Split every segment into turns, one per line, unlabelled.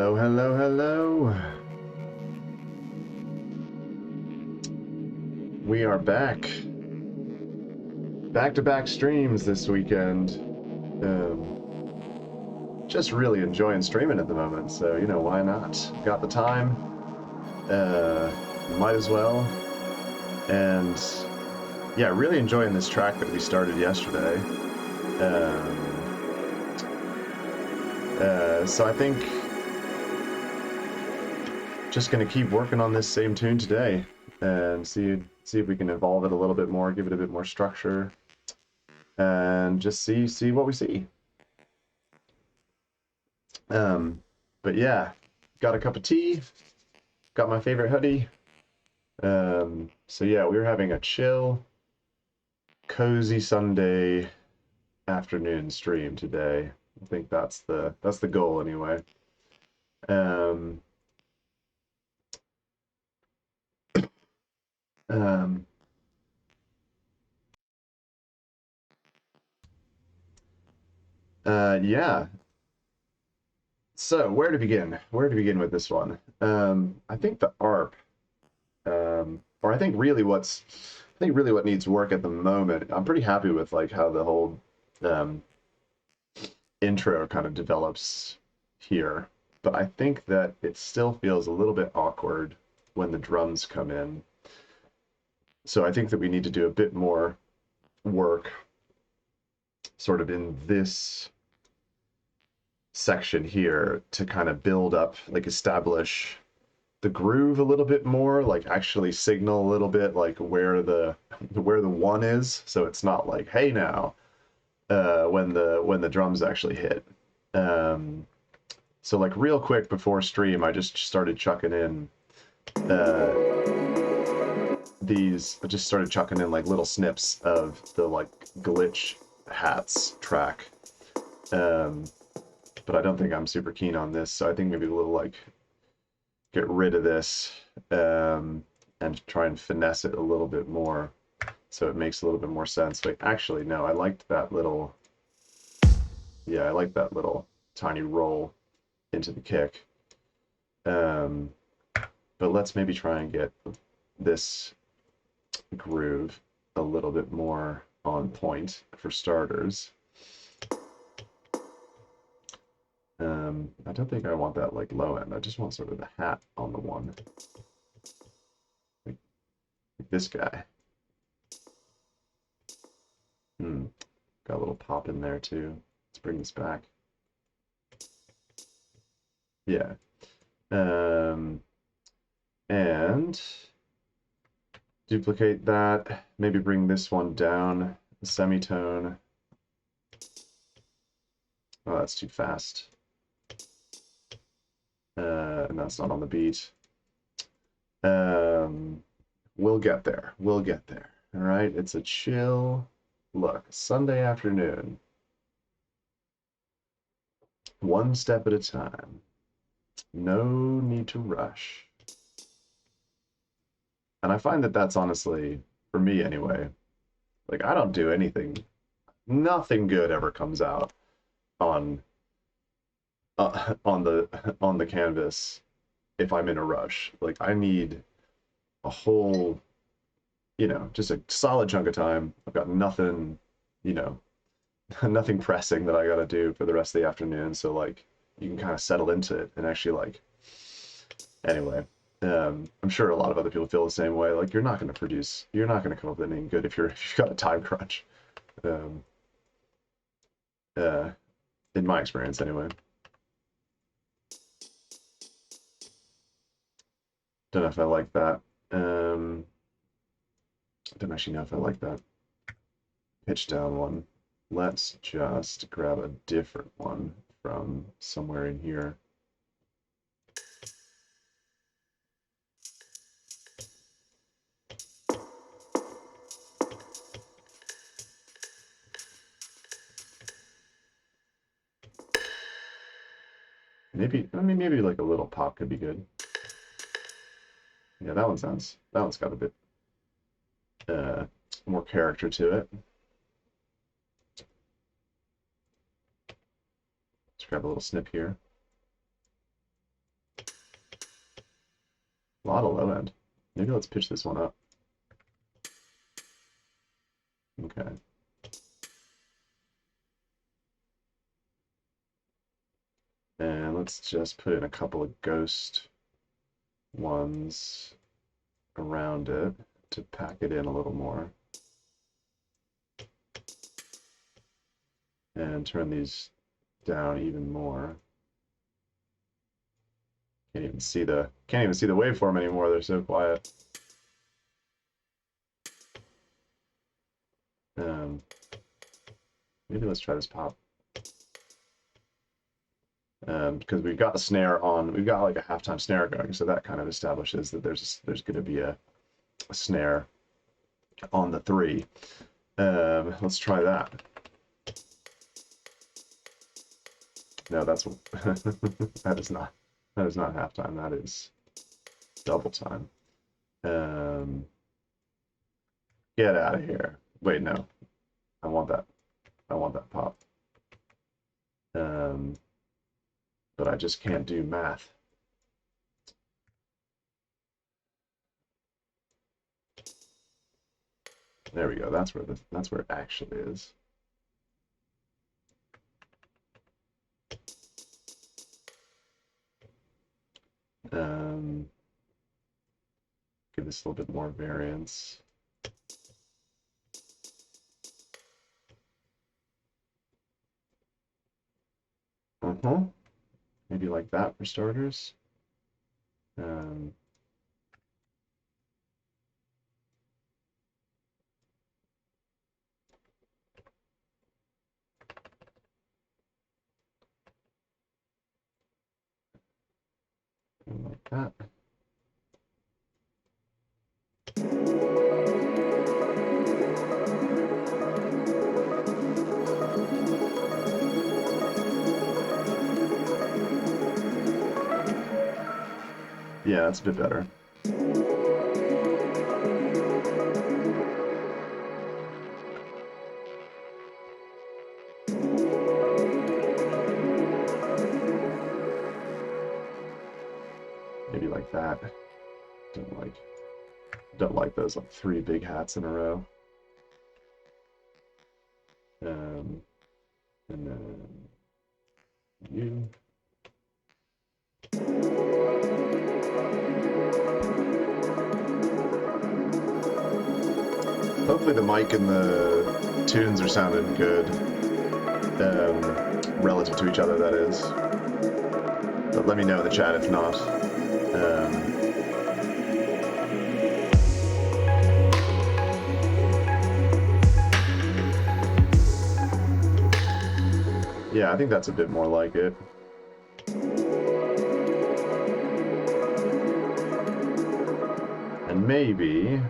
Hello, hello, hello. We are back. Back-to-back streams this weekend. Just really enjoying streaming at the moment, so, you know, why not? Got the time. Might as well. And, yeah, really enjoying this track that we started yesterday. So I think just gonna keep working on this same tune today and see if we can evolve it a little bit more, give it a bit more structure, and just see what we see. But yeah, got a cup of tea, got my favorite hoodie. So yeah, we were having a chill, cozy Sunday afternoon stream today. I think that's the goal anyway. Yeah. So where to begin? Where to begin with this one? I think the ARP, or I think really what needs work at the moment. I'm pretty happy with like how the whole intro kind of develops here, but I think that it still feels a little bit awkward when the drums come in. So I think that we need to do a bit more work sort of in this section here to kind of build up, like establish the groove a little bit more, like actually signal a little bit like where the one is, so it's not like, hey now, when the drums actually hit. So like real quick before stream, I just started chucking in like little snips of the like glitch hats track. But I don't think I'm super keen on this, so I think maybe a little like get rid of this and try and finesse it a little bit more so it makes a little bit more sense. Like actually no, I liked that little, yeah, I like that little tiny roll into the kick. But let's maybe try and get this groove a little bit more on point for starters. I don't think I want that like low end. I just want sort of the hat on the one. Like this guy. Got a little pop in there too. Let's bring this back. Yeah. And duplicate that. Maybe bring this one down a semitone. Oh, that's too fast. And that's not on the beat. We'll get there. We'll get there. All right. It's a chill look. Sunday afternoon. One step at a time. No need to rush. And I find that that's honestly, for me anyway, like I don't do anything. Nothing good ever comes out on the canvas if I'm in a rush. Like I need a whole, you know, just a solid chunk of time. I've got nothing, you know, nothing pressing that I gotta do for the rest of the afternoon. So like you can kind of settle into it and actually like, anyway, I'm sure a lot of other people feel the same way. Like you're not going to come up with anything good if you've got a time crunch. In my experience anyway. Don't know if I like that. Don't actually know if I like that pitch down one. Let's just grab a different one from somewhere in here. Maybe like a little pop could be good. Yeah, that one's got a bit more character to it. Let's grab a little snip here. A lot of low end. Maybe let's pitch this one up. Okay. And let's just put in a couple of ghost ones around it to pack it in a little more. And turn these down even more. Can't even see the waveform anymore. They're so quiet. Maybe let's try this pop. Because we've got the snare on, we've got like a halftime snare going, so that kind of establishes that there's going to be a snare on the 3. Let's try that. No, that's that is not halftime. That is double time. Get out of here. Wait, no. I want that pop. But I just can't do math. There we go. That's where it actually is. Give this a little bit more variance. Maybe like that for starters. Like that. Yeah, that's a bit better. Maybe like that. Don't like those like 3 big hats in a row. And then you. Hopefully the mic and the tunes are sounding good, relative to each other, that is. But let me know in the chat if not. Yeah, I think that's a bit more like it. And maybe,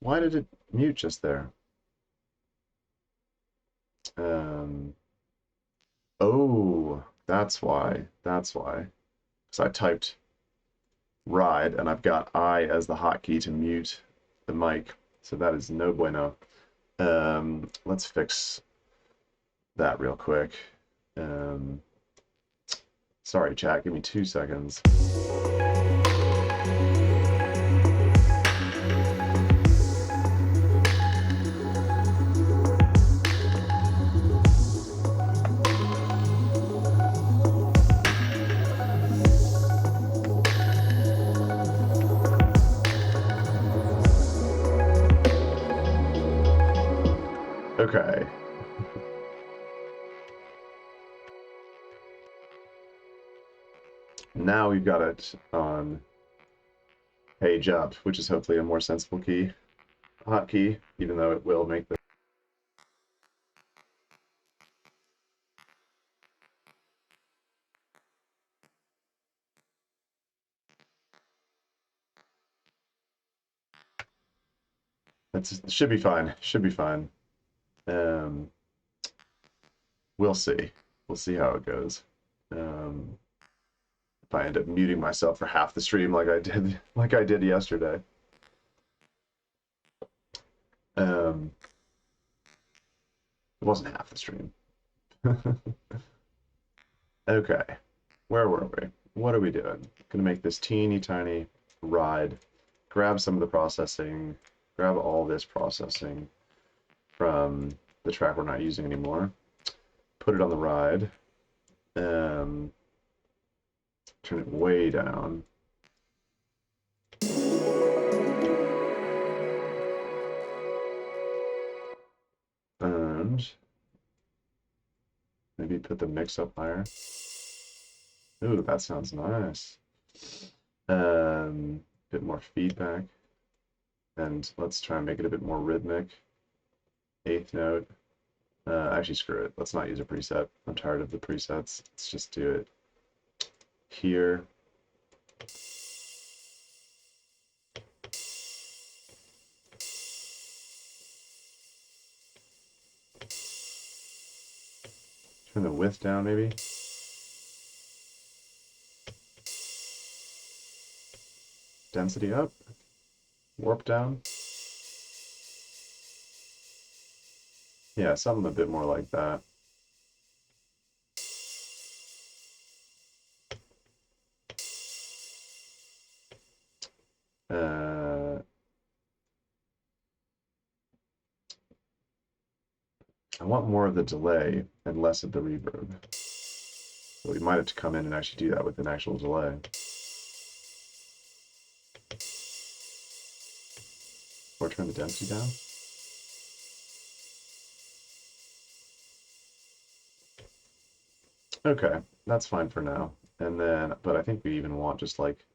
why did it mute just there? Oh, that's why. That's why. Because I typed ride and I've got I as the hotkey to mute the mic. So that is no bueno. Let's fix that real quick. Sorry, chat. Give me 2 seconds. Okay. Now we've got it on page up, which is hopefully a more sensible key, hotkey, even though it will make the It should be fine. Should be fine. Um, we'll see. We'll see how it goes. If I end up muting myself for half the stream like I did yesterday. It wasn't half the stream. Okay, where were we? What are we doing? Gonna make this teeny tiny ride, grab some of the processing, grab all this processing from the track we're not using anymore, put it on the ride, turn it way down. And maybe put the mix up higher. Ooh, that sounds nice. Bit more feedback. And let's try and make it a bit more rhythmic. Eighth note. Actually, screw it. Let's not use a preset. I'm tired of the presets. Let's just do it here. Turn the width down, maybe. Density up. Warp down. Yeah, something a bit more like that. I want more of the delay and less of the reverb. So we might have to come in and actually do that with an actual delay. Or turn the density down. Okay, that's fine for now. And then, but I think we even want just like,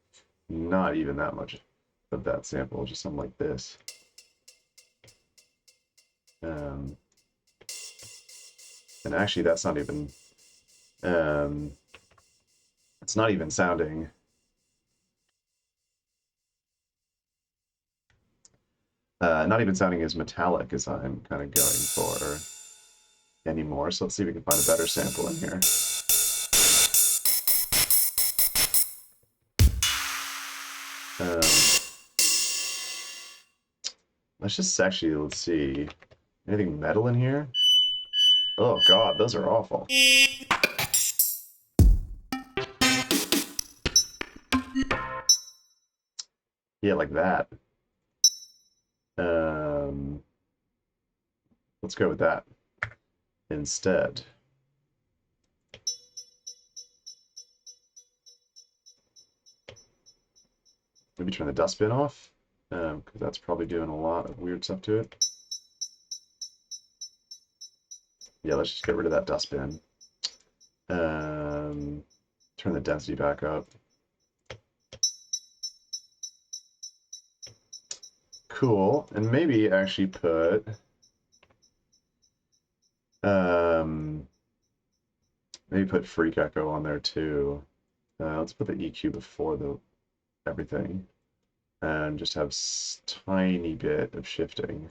not even that much of that sample, just something like this. And actually that's not even, it's not even sounding, not even sounding as metallic as I'm kind of going for anymore. So let's see if we can find a better sample in here. Let's just actually, let's see, anything metal in here? Oh God, those are awful. Yeah, like that. Let's go with that instead. Maybe turn the dustbin off, because that's probably doing a lot of weird stuff to it. Yeah, let's just get rid of that dustbin. Turn the density back up. Cool, and maybe actually put maybe put freak echo on there too. Let's put the EQ before the everything, and just have tiny bit of shifting.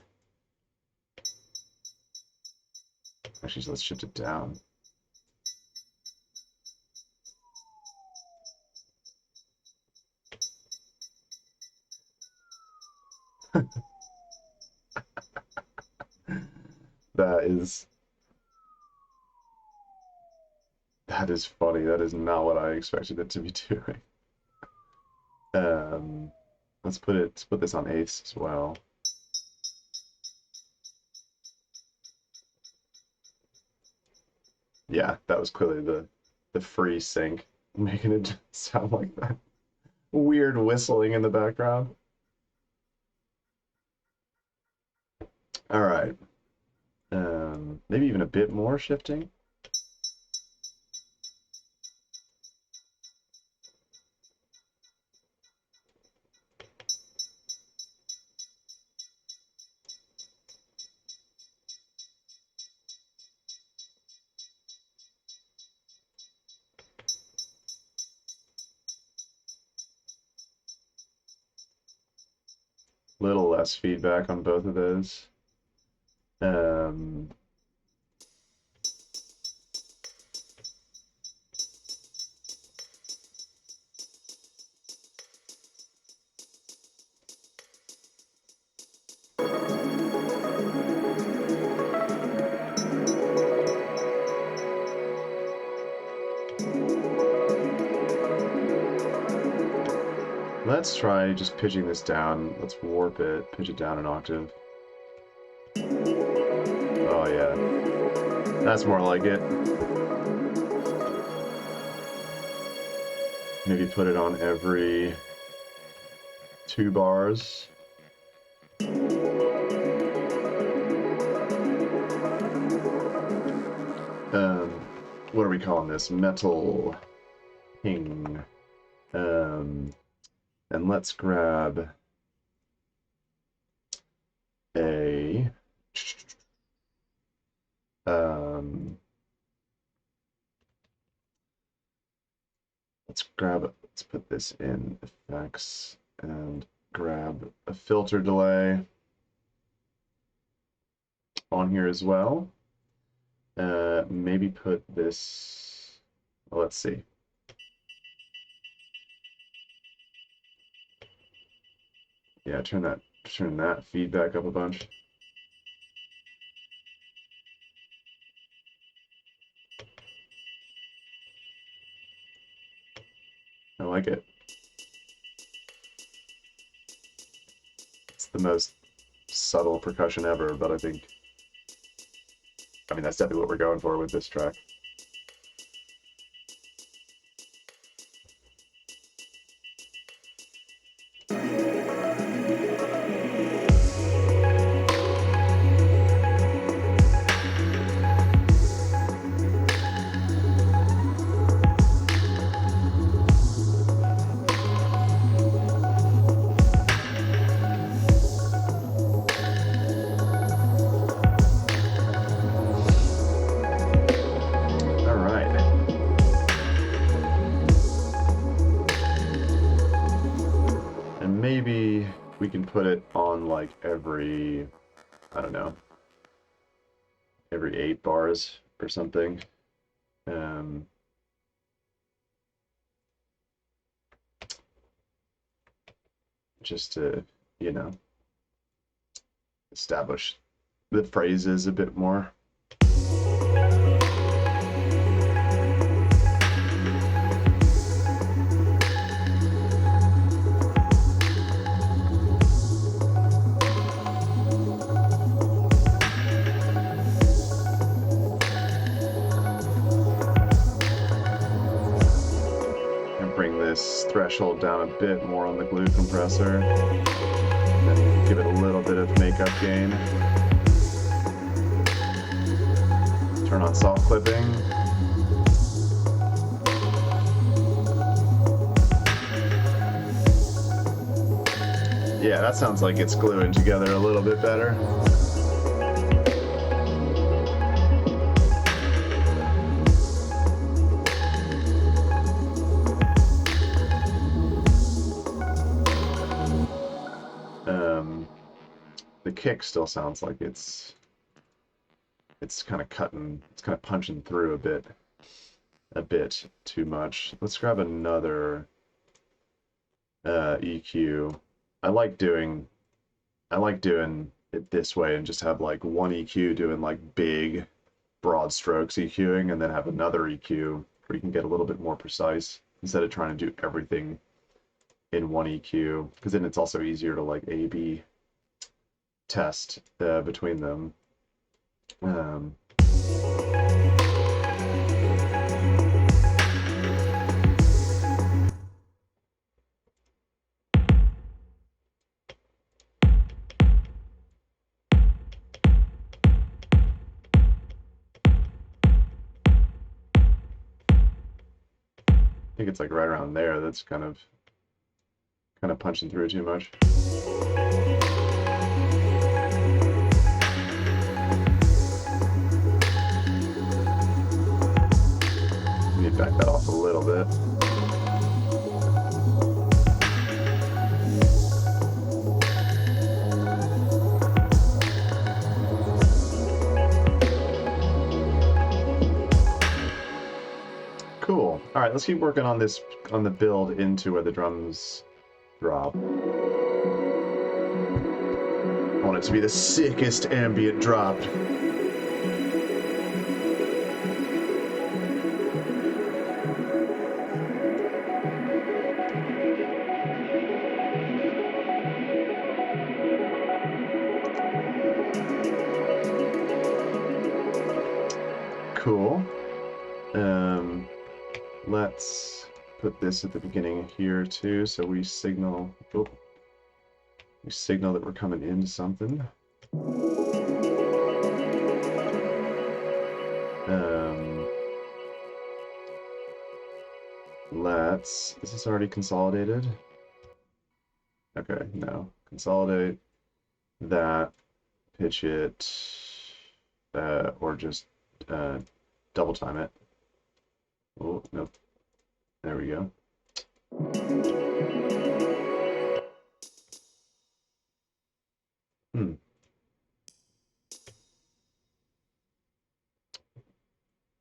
Actually, so let's shift it down. That is funny. That is not what I expected it to be doing. Let's put this on eighths as well. Yeah, that was clearly the free sync, making it sound like that weird whistling in the background. All right. Maybe even a bit more shifting. A Little less feedback on both of those. Let's try just pitching this down. Let's warp it, pitch it down an octave. Oh yeah, that's more like it. Maybe put it on every 2 bars. What are we calling this? Metal ping. And let's grab a let's put this in effects and grab a filter delay on here as well. Maybe put this, well, let's see. Yeah, turn that feedback up a bunch. I like it. It's the most subtle percussion ever, but I mean, that's definitely what we're going for with this track. Maybe we can put it on like every, I don't know, every 8 bars or something. Just to, you know, establish the phrases a bit more. Threshold down a bit more on the glue compressor, and give it a little bit of makeup gain. Turn on soft clipping. Yeah, that sounds like it's gluing together a little bit better. The kick still sounds like it's kind of cutting, it's kind of punching through a bit too much. Let's grab another EQ. I like doing it this way and just have like one EQ doing like big broad strokes EQing, and then have another EQ where you can get a little bit more precise instead of trying to do everything in one EQ, because then it's also easier to like A/B test between them. I think it's like right around there. That's kind of punching through too much. Back that off a little bit. Cool. All right, let's keep working on this, on the build into where the drums drop. I want it to be the sickest ambient drop. Cool. Let's put this at the beginning here too, so we signal. Oh, we signal that we're coming into something. Let's. Is this already consolidated? Okay, no. Consolidate that, pitch it, or just double time it. Oh, nope. There we go.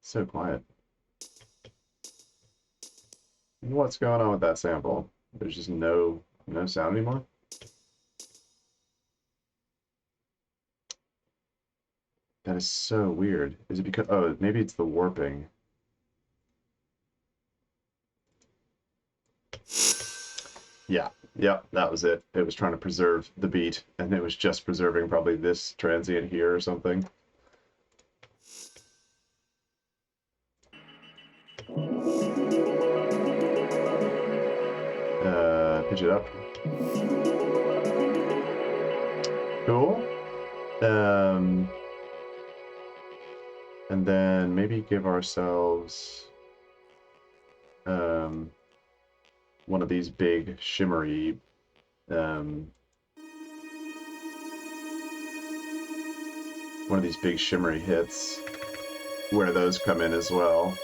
So quiet. What's going on with that sample? There's just no sound anymore? That is so weird. Is it because, oh, maybe it's the warping. Yeah, that was it. It was trying to preserve the beat, and it was just preserving probably this transient here or something. Pitch it up. Cool. And then maybe give ourselves one of these big shimmery one of these big shimmery hits where those come in as well.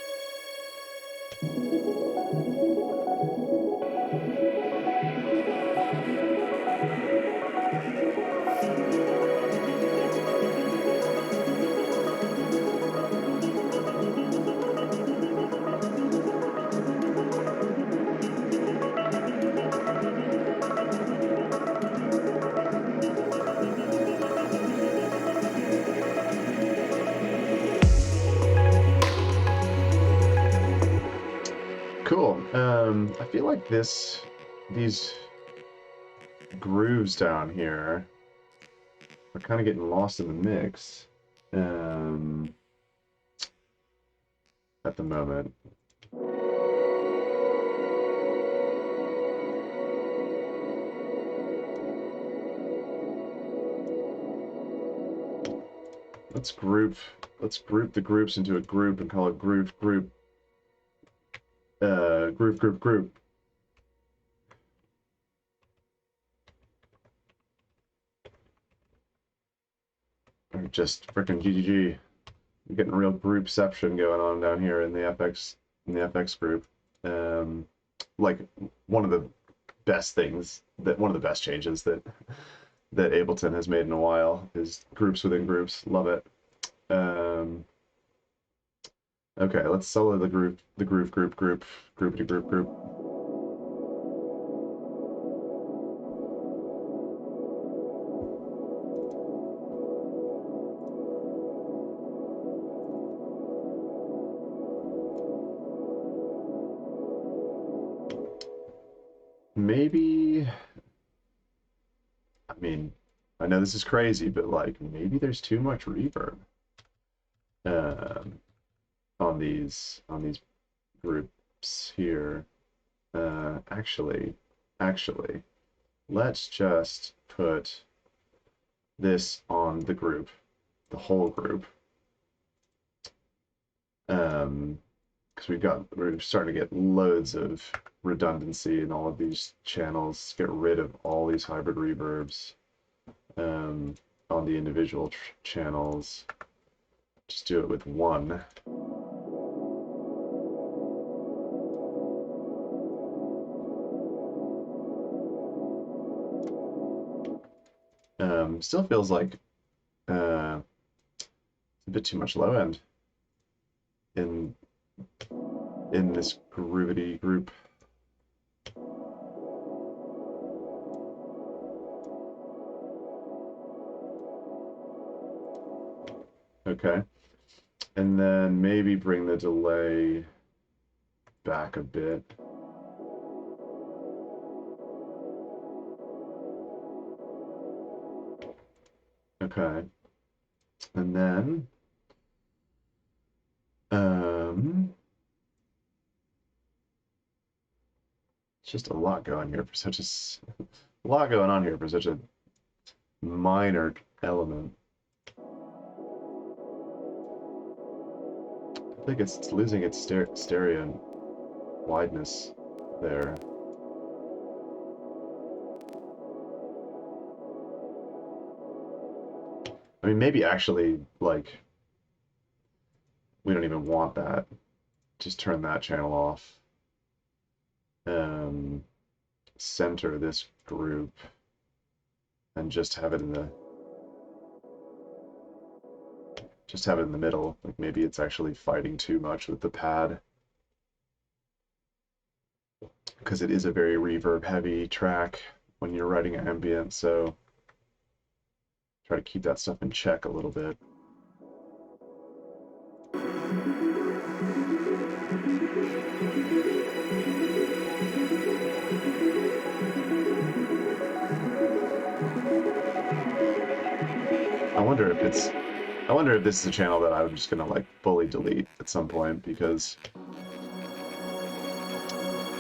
Cool. I feel like these grooves down here are kind of getting lost in the mix at the moment. Let's group the groups into a group and call it group. Or just frickin' GGG. I'm getting a real groupception going on down here in the FX group. Like one of the best things one of the best changes that Ableton has made in a while is groups within groups. Love it. Okay, let's solo the group group. Maybe, I mean, I know this is crazy, but like maybe there's too much reverb on these groups here. Actually, let's just put this on the group, the whole group. Because we're starting to get loads of redundancy in all of these channels. Get rid of all these hybrid reverbs on the individual channels. Just do it with one. Still feels like it's a bit too much low end in in this groovity group. Okay. And then maybe bring the delay back a bit. Okay. And then just a lot going here for such a lot going on here for such a minor element. I think it's losing its stereo wideness there. I mean, maybe actually, like, we don't even want that. Just turn that channel off. Center this group and just have it in the middle. Like maybe it's actually fighting too much with the pad, because it is a very reverb heavy track when you're writing ambient, so try to keep that stuff in check a little bit. I wonder if this is a channel that I'm just gonna like fully delete at some point, because I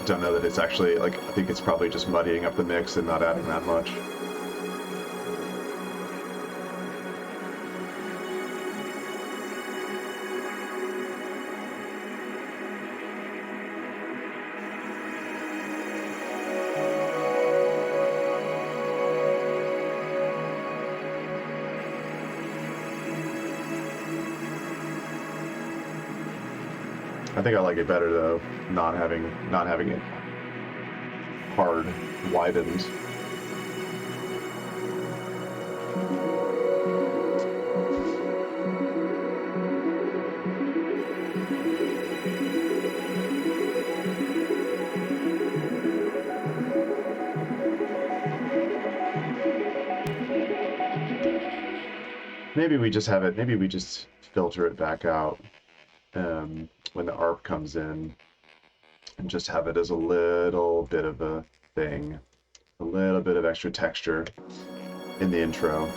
don't know that it's actually, like, I think it's probably just muddying up the mix and not adding that much. I think I like it better though, not having it hard widened. Maybe we just have it, maybe we just filter it back out when the ARP comes in, and just have it as a little bit of a thing, a little bit of extra texture in the intro.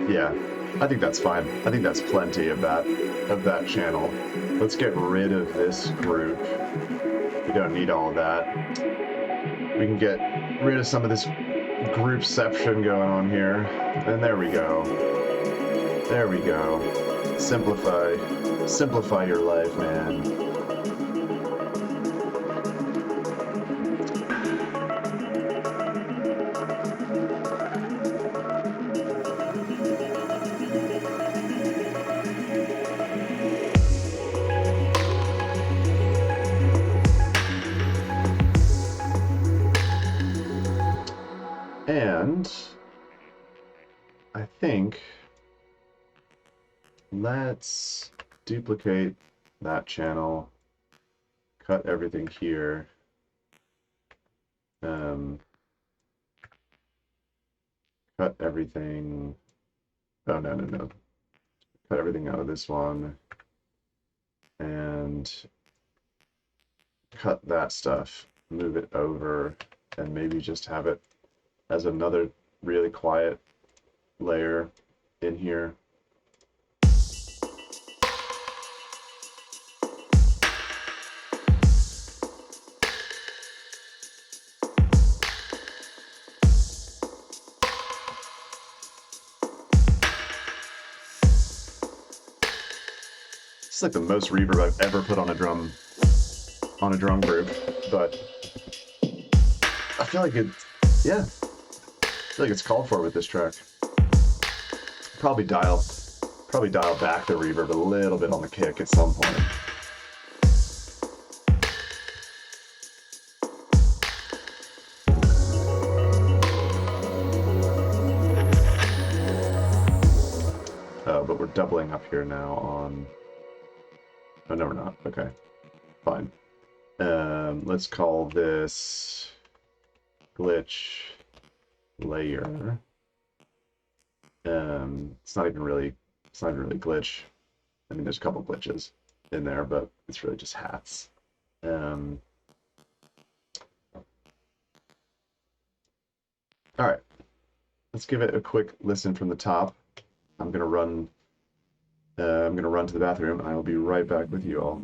Yeah, I think that's fine. I think that's plenty of that channel. Let's get rid of this group. We don't need all of that. We can get rid of some of this groupception going on here. And there we go. There we go. Simplify your life, man. And I think let's duplicate that channel, cut everything here, cut everything, oh no, cut everything out of this one, and cut that stuff, move it over, and maybe just have it as another really quiet layer in here. It's like the most reverb I've ever put on a drum group, but I feel like yeah, I feel like it's called for with this track. Probably dial back the reverb a little bit on the kick at some point. But we're doubling up here now on... Oh, no, we're not. Okay, fine. Let's call this glitch layer. It's not even really glitch. I mean, there's a couple glitches in there, but it's really just hats. All right, let's give it a quick listen from the top. I'm gonna run to the bathroom, and I will be right back with you all.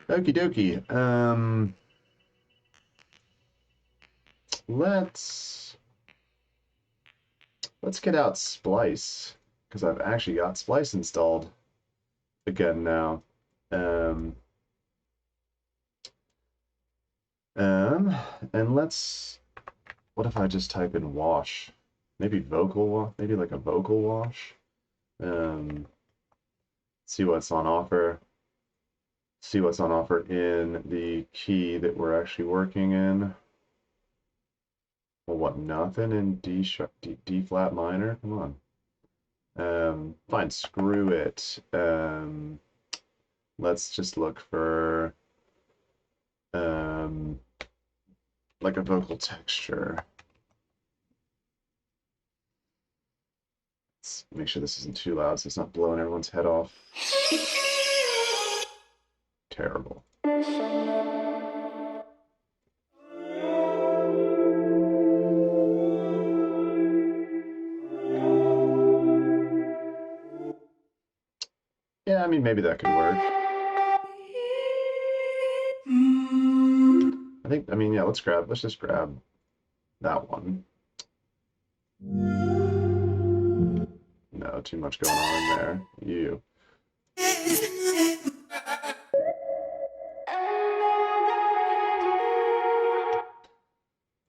Okie dokie. Let's get out Splice, because I've actually got Splice installed again now. And what if I just type in wash? Maybe maybe like a vocal wash. See what's on offer. See what's on offer in the key that we're actually working in. Well, what, nothing in D flat minor? Come on. Fine, screw it. Let's just look for like a vocal texture. Let's make sure this isn't too loud so it's not blowing everyone's head off. Terrible. Yeah, I mean, maybe that could work. I mean, yeah, let's just grab that one. No, too much going on in there. You.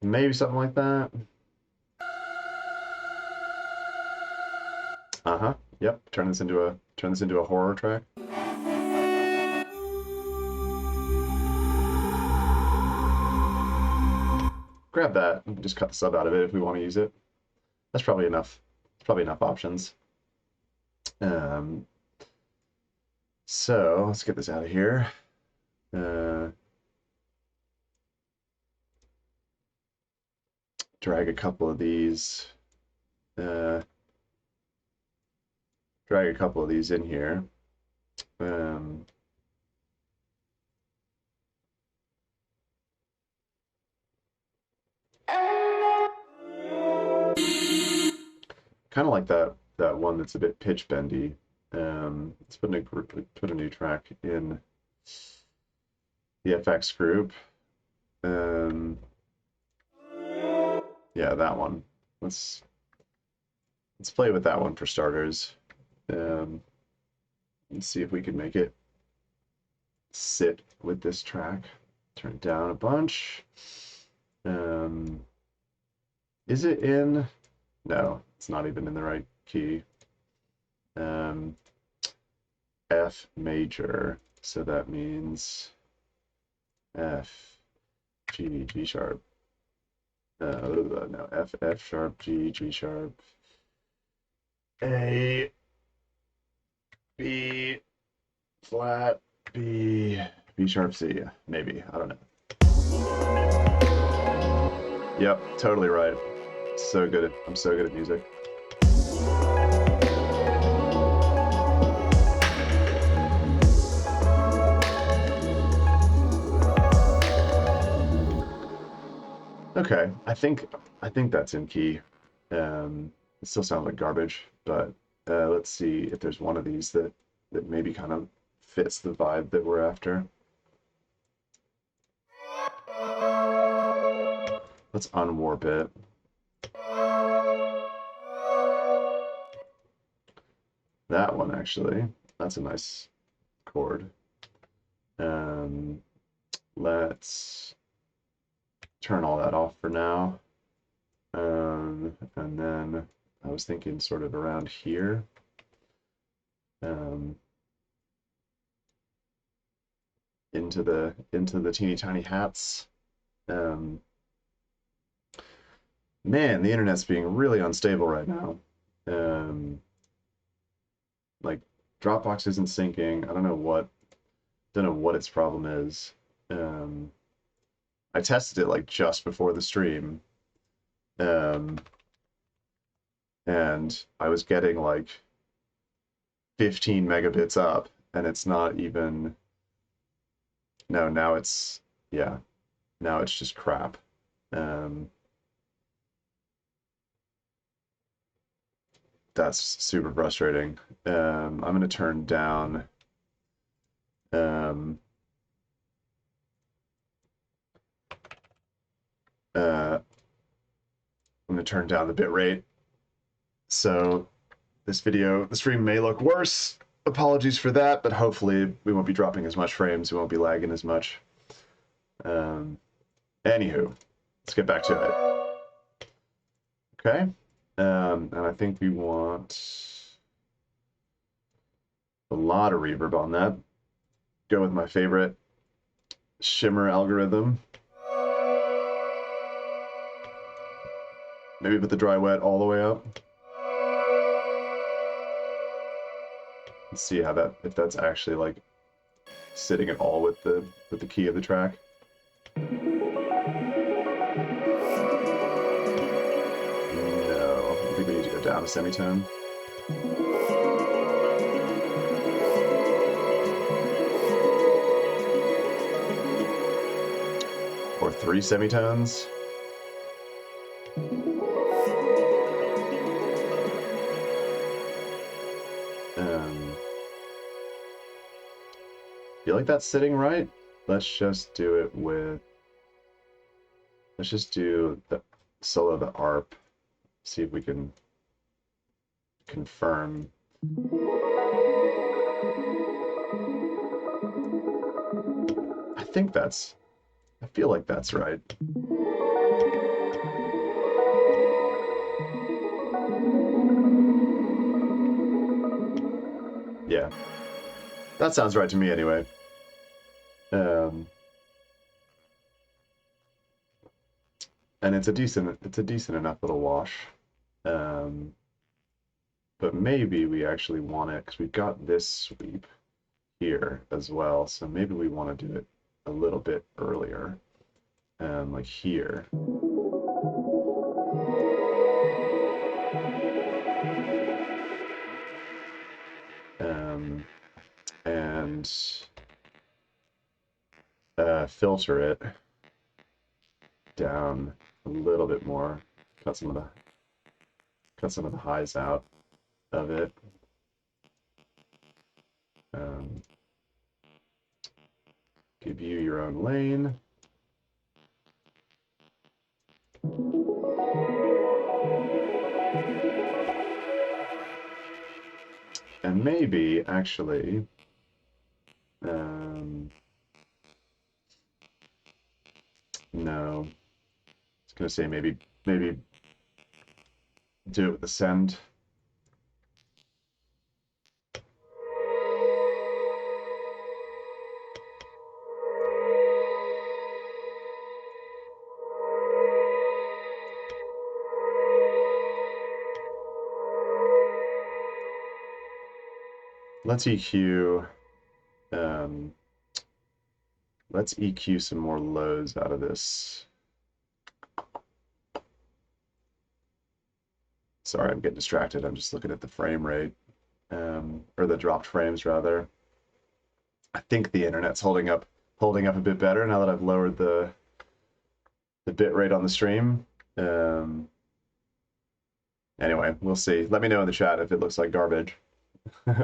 Maybe something like that. Uh-huh. Yep. Turn this into a horror track. Grab that and just cut the sub out of it if we want to use it. That's probably enough. It's probably enough options. So let's get this out of here. Drag a couple of these. Drag a couple of these in here. Kind of like that one that's a bit pitch bendy. Let's put a new track in the FX group. Um, yeah, that one. Let's play with that one for starters. Um, let's see if we can make it sit with this track. Turn it down a bunch. Is it in? No, it's not even in the right key. F major, so that means F, G, G sharp. No, F, F sharp, G, G sharp, A, B, flat, B, B sharp, C, maybe, I don't know. Yep, totally right. So good I'm so good at music. Okay, I think that's in key. It still sounds like garbage, but let's see if there's one of these that maybe kind of fits the vibe that we're after. Let's unwarp it. That one actually, that's a nice chord. Let's turn all that off for now. And then I was thinking sort of around here. Into the teeny tiny hats. Man, the internet's being really unstable right now. Like Dropbox isn't syncing. I don't know what its problem is. I tested it like just before the stream. And I was getting like 15 megabits up, and it's not even. No, now it's, yeah, now it's just crap. That's super frustrating. I'm gonna turn down. I'm gonna turn down the bit rate. So the stream may look worse. Apologies for that, but hopefully we won't be dropping as much frames. We won't be lagging as much. Anywho, let's get back to it. Okay. And I think we want a lot of reverb on that. Go with my favorite shimmer algorithm. Maybe put the dry wet all the way up. Let's see how if that's actually like sitting at all with the key of the track. No, I think we need to go down a semitone. Or 3 semitones. Feel like that's sitting right. Let's just do it with. Let's just do the solo the ARP. See if we can confirm. I feel like that's right. Yeah. That sounds right to me anyway. And it's a decent enough little wash. But maybe we actually want it because we've got this sweep here as well. So maybe we want to do it a little bit earlier, like here. And filter it down a little bit more. Cut some of the highs out of it. Give you your own lane. maybe actually, no, I was gonna say maybe do it with the send. Let's EQ. Let's EQ some more lows out of this. Sorry, I'm getting distracted. I'm just looking at the frame rate, or the dropped frames rather. I think the internet's holding up a bit better now that I've lowered the bit rate on the stream. Anyway, we'll see. Let me know in the chat if it looks like garbage,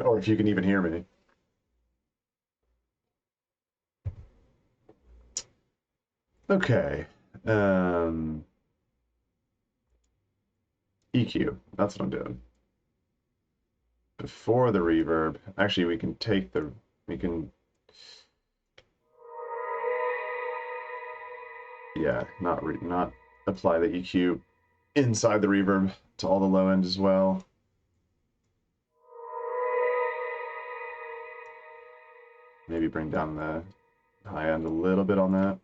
or if you can even hear me. Okay. EQ. That's what I'm doing. Before the reverb. Actually, we can take the... We can... Yeah, not apply the EQ inside the reverb to all the low end as well. Maybe bring down the high end a little bit on that.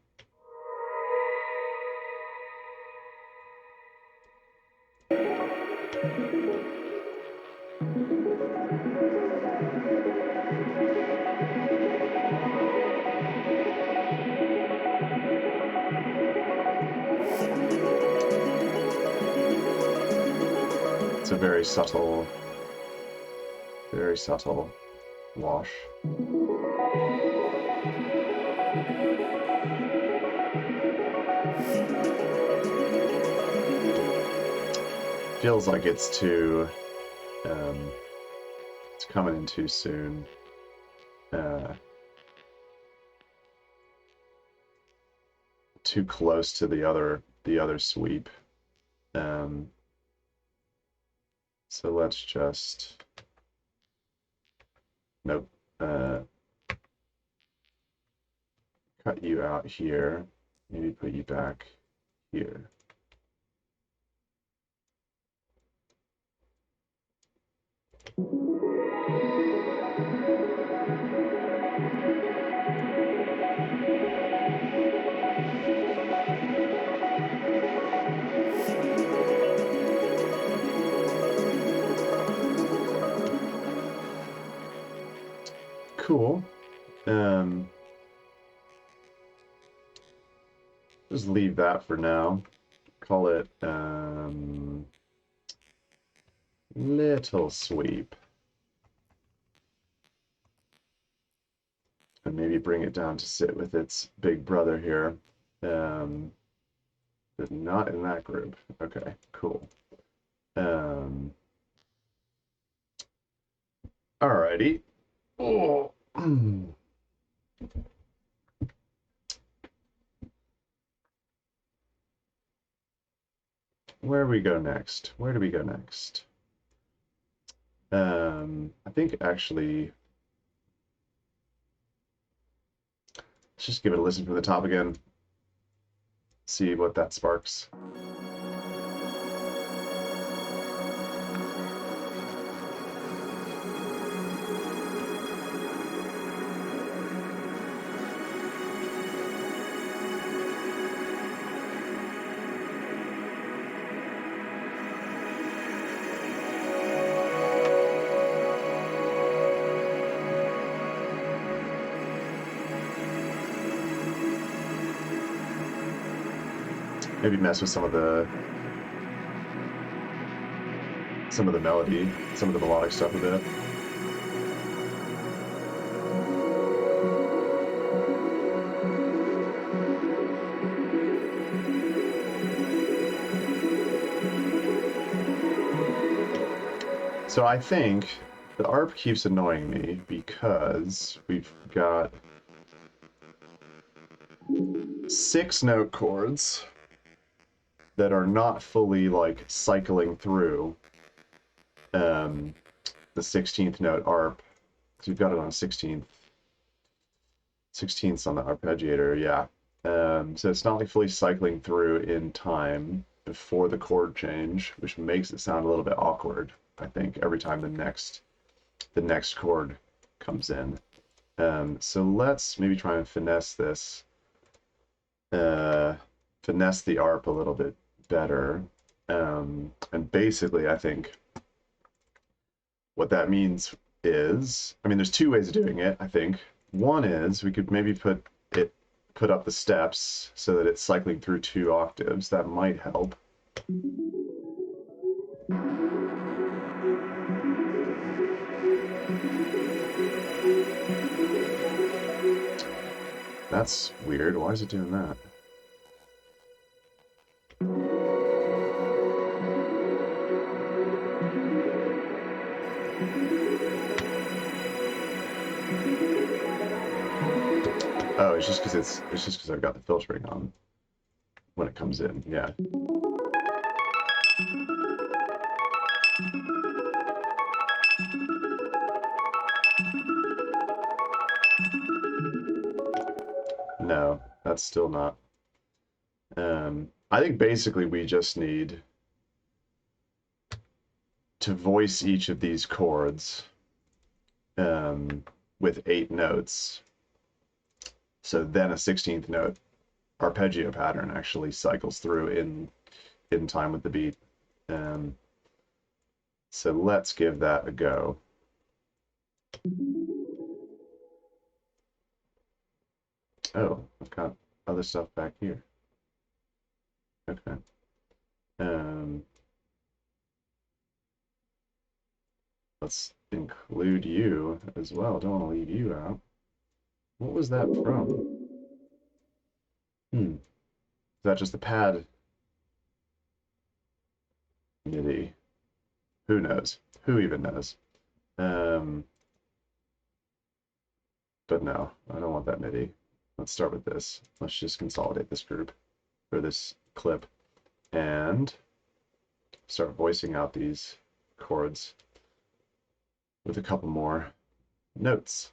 It's a very subtle wash. Feels like it's too, it's coming in too soon. Too close to the other sweep. So let's just, nope, cut you out here, maybe put you back here. Cool. Just leave that for now. Call it little sweep. And maybe bring it down to sit with its big brother here. But not in that group. Okay, cool. Alrighty. Oh. Where do we go next? Where do we go next? I think actually, let's just give it a listen from the top again. See what that sparks. Maybe mess with some of the melody, some of the melodic stuff a bit. So I think the ARP keeps annoying me because we've got 6 note chords that are not fully like cycling through the the 16th note arp. So you've got it on 16ths on the arpeggiator, yeah. So it's not like fully cycling through in time before the chord change, which makes it sound a little bit awkward, I think, every time the next chord comes in. So let's maybe try and finesse this, finesse the arp a little bit better. And basically, I think what that means is, I mean, there's two ways of doing it, I think. One is we could maybe put up the steps so that it's cycling through 2 octaves. That might help. That's weird. Why is it doing that? Oh, it's just because I've got the filtering on when it comes in. Yeah. No, that's still not. I think basically we just need to voice each of these chords with 8 notes. So then a 16th note arpeggio pattern actually cycles through in time with the beat. So let's give that a go. Oh, I've got other stuff back here. Okay. Let's include you as well. Don't want to leave you out. What was that from? Is that just the pad MIDI? Who knows? Who even knows? But no, I don't want that MIDI. Let's start with this. Let's just consolidate this group, or this clip, and start voicing out these chords with a couple more notes.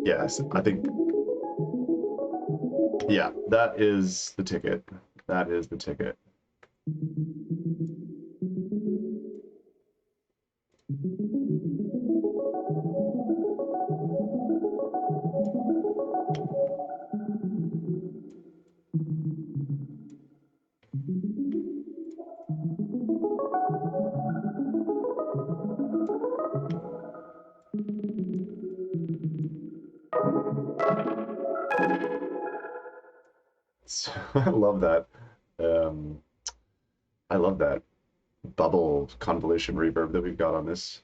Yes, I think, yeah, that is the ticket. That is the ticket. So, I love that. I love that bubble convolution reverb that we've got on this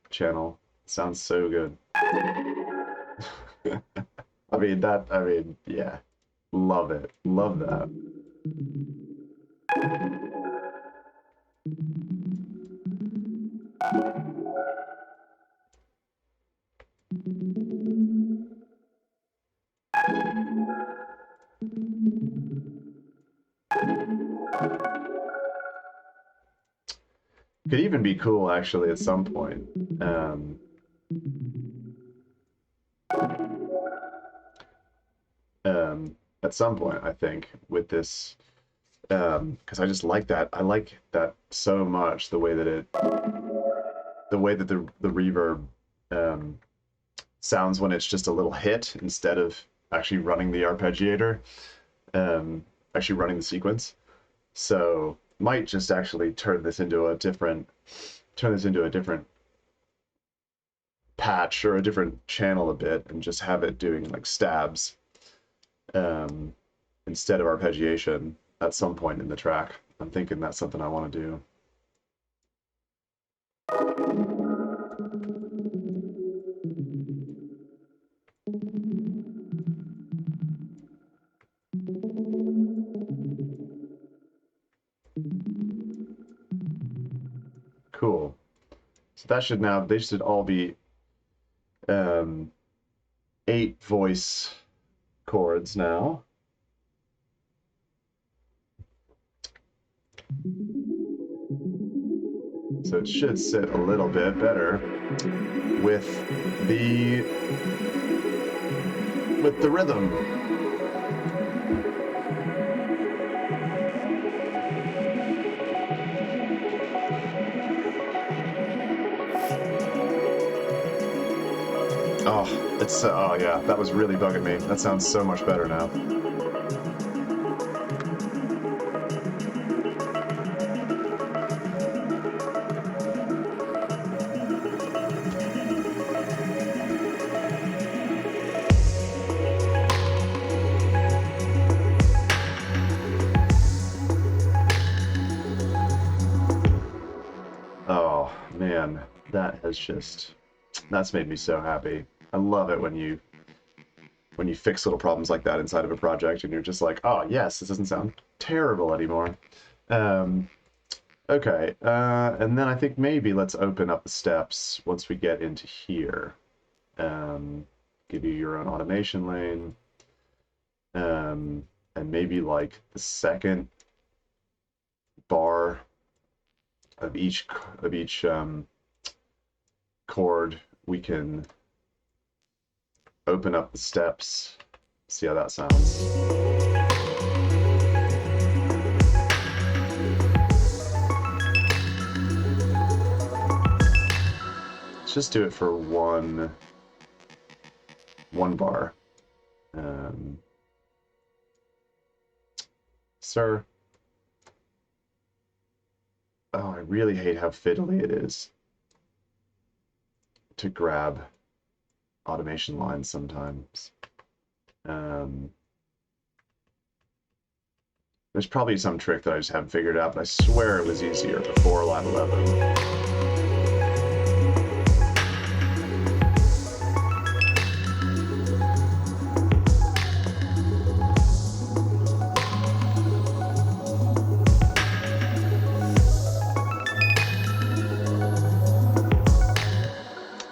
channel. It sounds so good. I mean, yeah. Love it. Love that. Could even be cool actually at some point. At some point, I think, with this, because I just like that. I like that so much. The way that the reverb sounds when it's just a little hit instead of actually running the arpeggiator, actually running the sequence. So might just actually turn this into a different patch or a different channel a bit, and just have it doing like stabs instead of arpeggiation at some point in the track. I'm thinking that's something I want to do. So that should now, they should all be 8 voice chords now. So it should sit a little bit better with the rhythm. Oh, it's oh yeah, that was really bugging me. That sounds so much better now. Oh man, that's made me so happy. I love it when you fix little problems like that inside of a project and you're just like, oh yes, this doesn't sound terrible anymore. Okay, and then I think maybe let's open up the steps once we get into here. Give you your own automation lane, and maybe like the second bar of each chord, we can open up the steps. See how that sounds. Let's just do it for one bar. Sir. Oh, I really hate how fiddly it is to grab automation lines sometimes. There's probably some trick that I just haven't figured out, but I swear it was easier before line 11.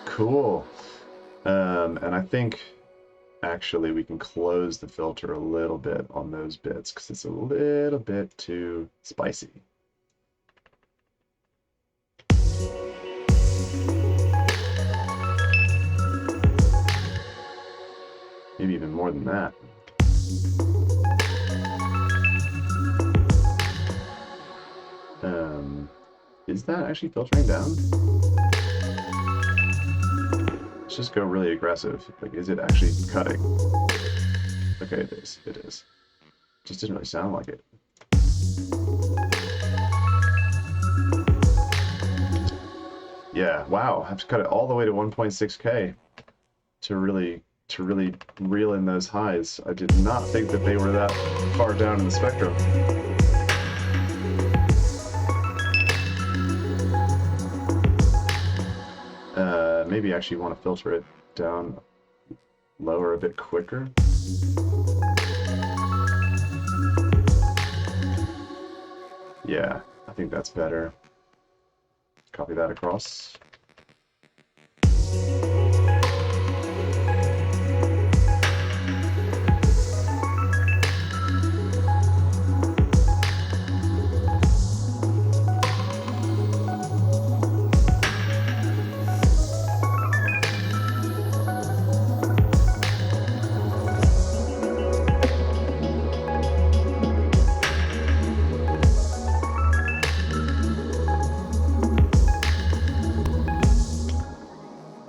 Cool. And I think actually we can close the filter a little bit on those bits because it's a little bit too spicy. Maybe even more than that. Is that actually filtering down? Let's just go really aggressive. Like, is it actually cutting? Okay, it is. It is. Just didn't really sound like it. Yeah, wow. I have to cut it all the way to 1.6K to really reel in those highs. I did not think that they were that far down in the spectrum. Maybe actually want to filter it down lower a bit quicker. Yeah, I think that's better. Copy that across.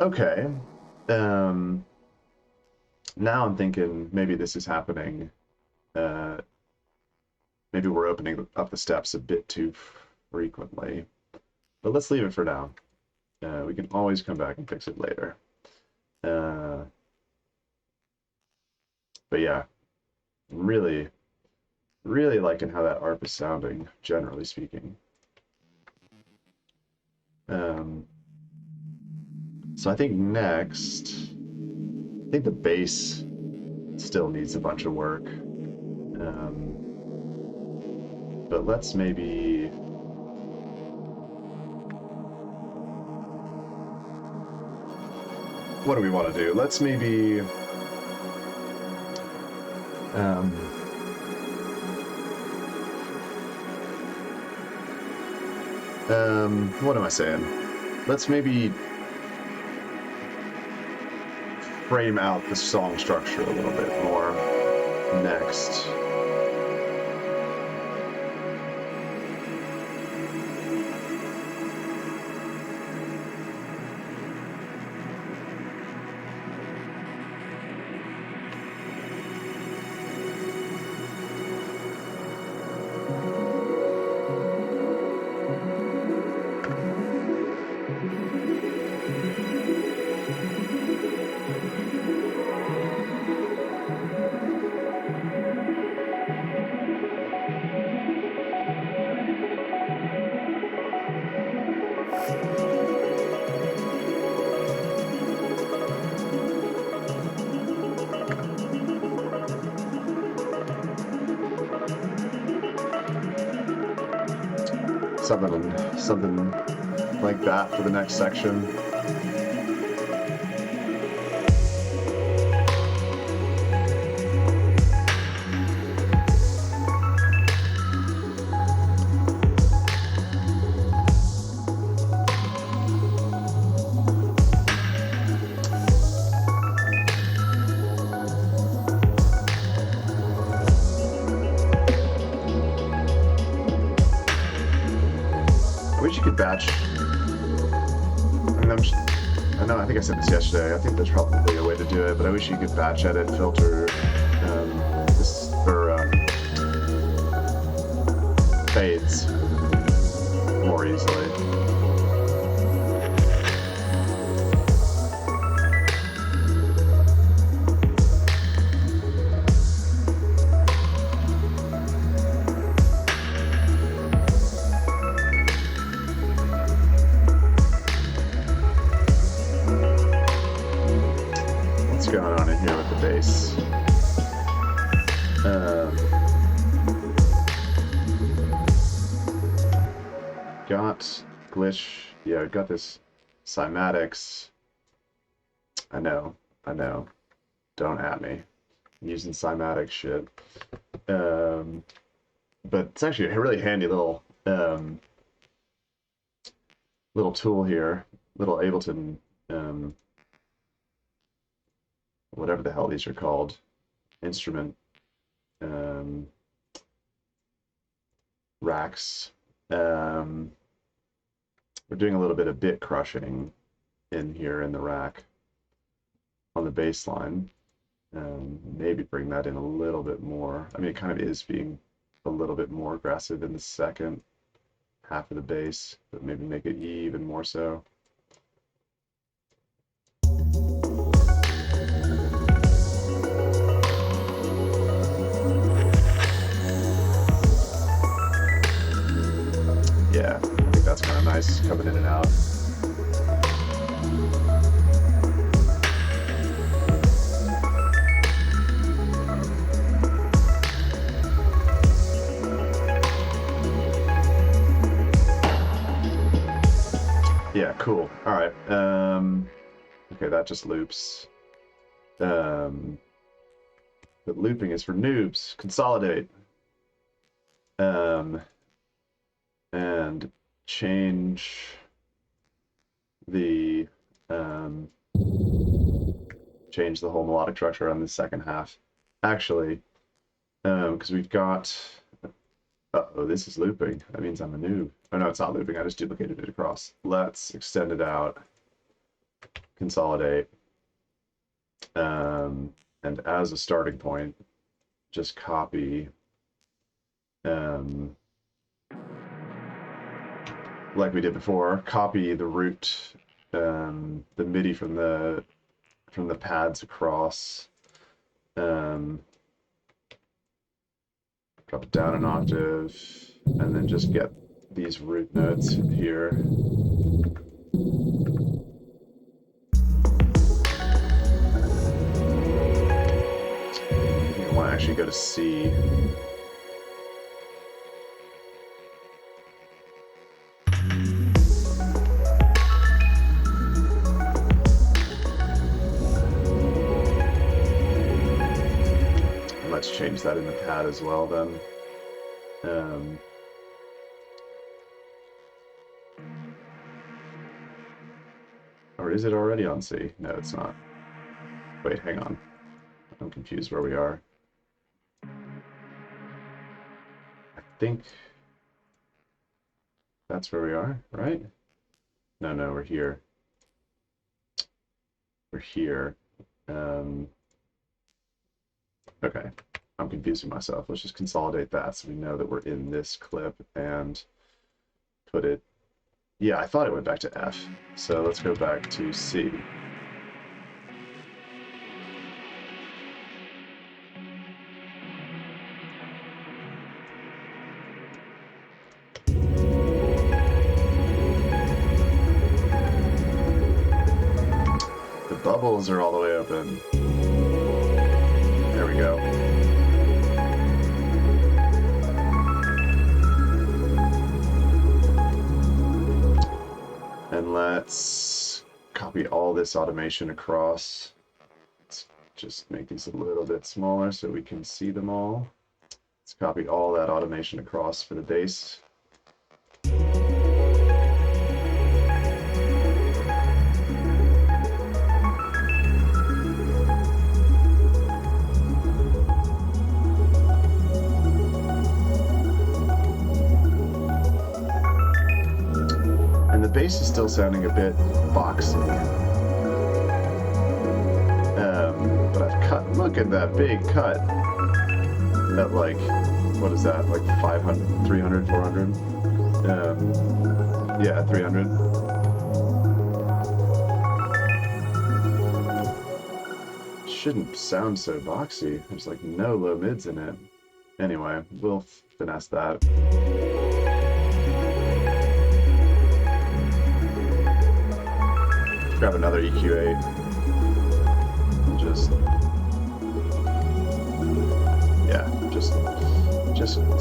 Okay. Now I'm thinking maybe this is happening. Maybe we're opening up the steps a bit too frequently. But let's leave it for now. We can always come back and fix it later. But yeah, really liking how that ARP is sounding, generally speaking. So I think next, I think the bass still needs a bunch of work. But let's maybe what do we want to do? Let's maybe what am I saying? Let's maybe frame out the song structure a little bit more next. Something like that for the next section. Batch. I think I said this yesterday. I think there's probably a way to do it, but I wish you could batch edit, filter, this for fades more easily. Glitch, yeah, got this cymatics. I know, don't at me. I'm using cymatic shit. But it's actually a really handy little little tool here, little Ableton, whatever the hell these are called, instrument racks. We're doing a little bit of bit crushing in here in the rack on the bass line. Maybe bring that in a little bit more. I mean, it kind of is being a little bit more aggressive in the second half of the bass, but maybe make it even more so. Yeah. That's kind of nice coming in and out. Yeah, cool. All right. Okay, that just loops. But looping is for noobs. Consolidate. And change the whole melodic structure on the second half. Actually, because we've got, uh-oh, this is looping. That means I'm a noob. Oh no, it's not looping. I just duplicated it across. Let's extend it out, consolidate, and as a starting point, just copy like we did before, copy the root, the MIDI from the pads across, drop it down an octave, and then just get these root notes here. You want to actually go to C. change that in the pad as well then. Or is it already on C? No, it's not. Wait, hang on. I'm confused where we are. I think that's where we are, right? No, we're here. We're here. Okay, I'm confusing myself. Let's just consolidate that so we know that we're in this clip and put it... Yeah, I thought it went back to F. So let's go back to C. The bubbles are all the way open. There we go. And let's copy all this automation across. Let's just make these a little bit smaller so we can see them all. Let's copy all that automation across for the bass. The bass is still sounding a bit boxy. But I've cut, look at that big cut. At like, what is that, like 500, 300, 400? Yeah, 300. Shouldn't sound so boxy. There's like no low mids in it. Anyway, we'll finesse that. Grab another EQ8 and just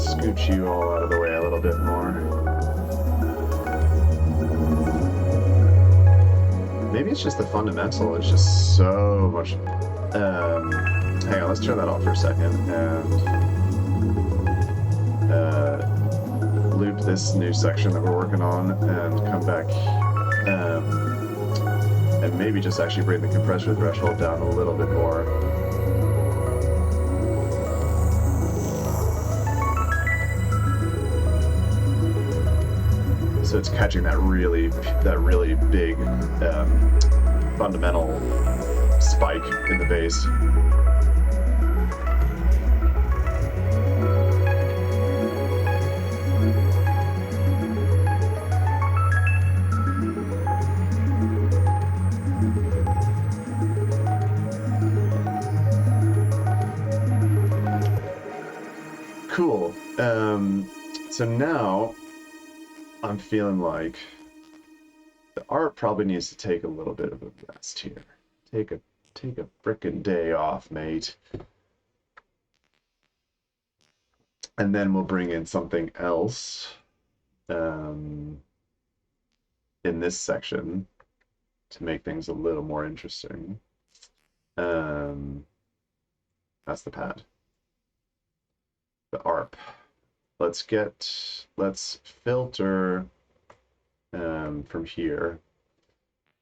scooch you all out of the way a little bit more. Maybe it's just the fundamental. It's just so much. Hang on, let's turn that off for a second and loop this new section that we're working on and come back. And maybe just actually bring the compressor threshold down a little bit more. So it's catching that really big fundamental spike in the bass. Cool. So now I'm feeling like the art probably needs to take a little bit of a rest here. Take a frickin' day off, mate. And then we'll bring in something else in this section to make things a little more interesting. That's the pad. The ARP. Let's filter from here.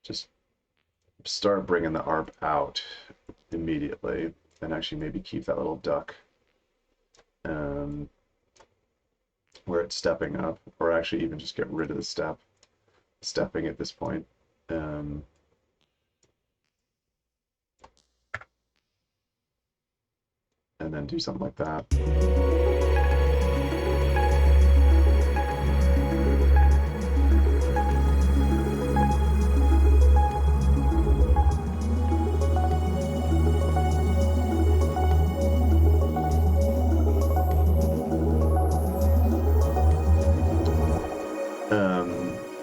Just start bringing the ARP out immediately, and actually maybe keep that little duck where it's stepping up, or actually even just get rid of the stepping at this point. And then do something like that.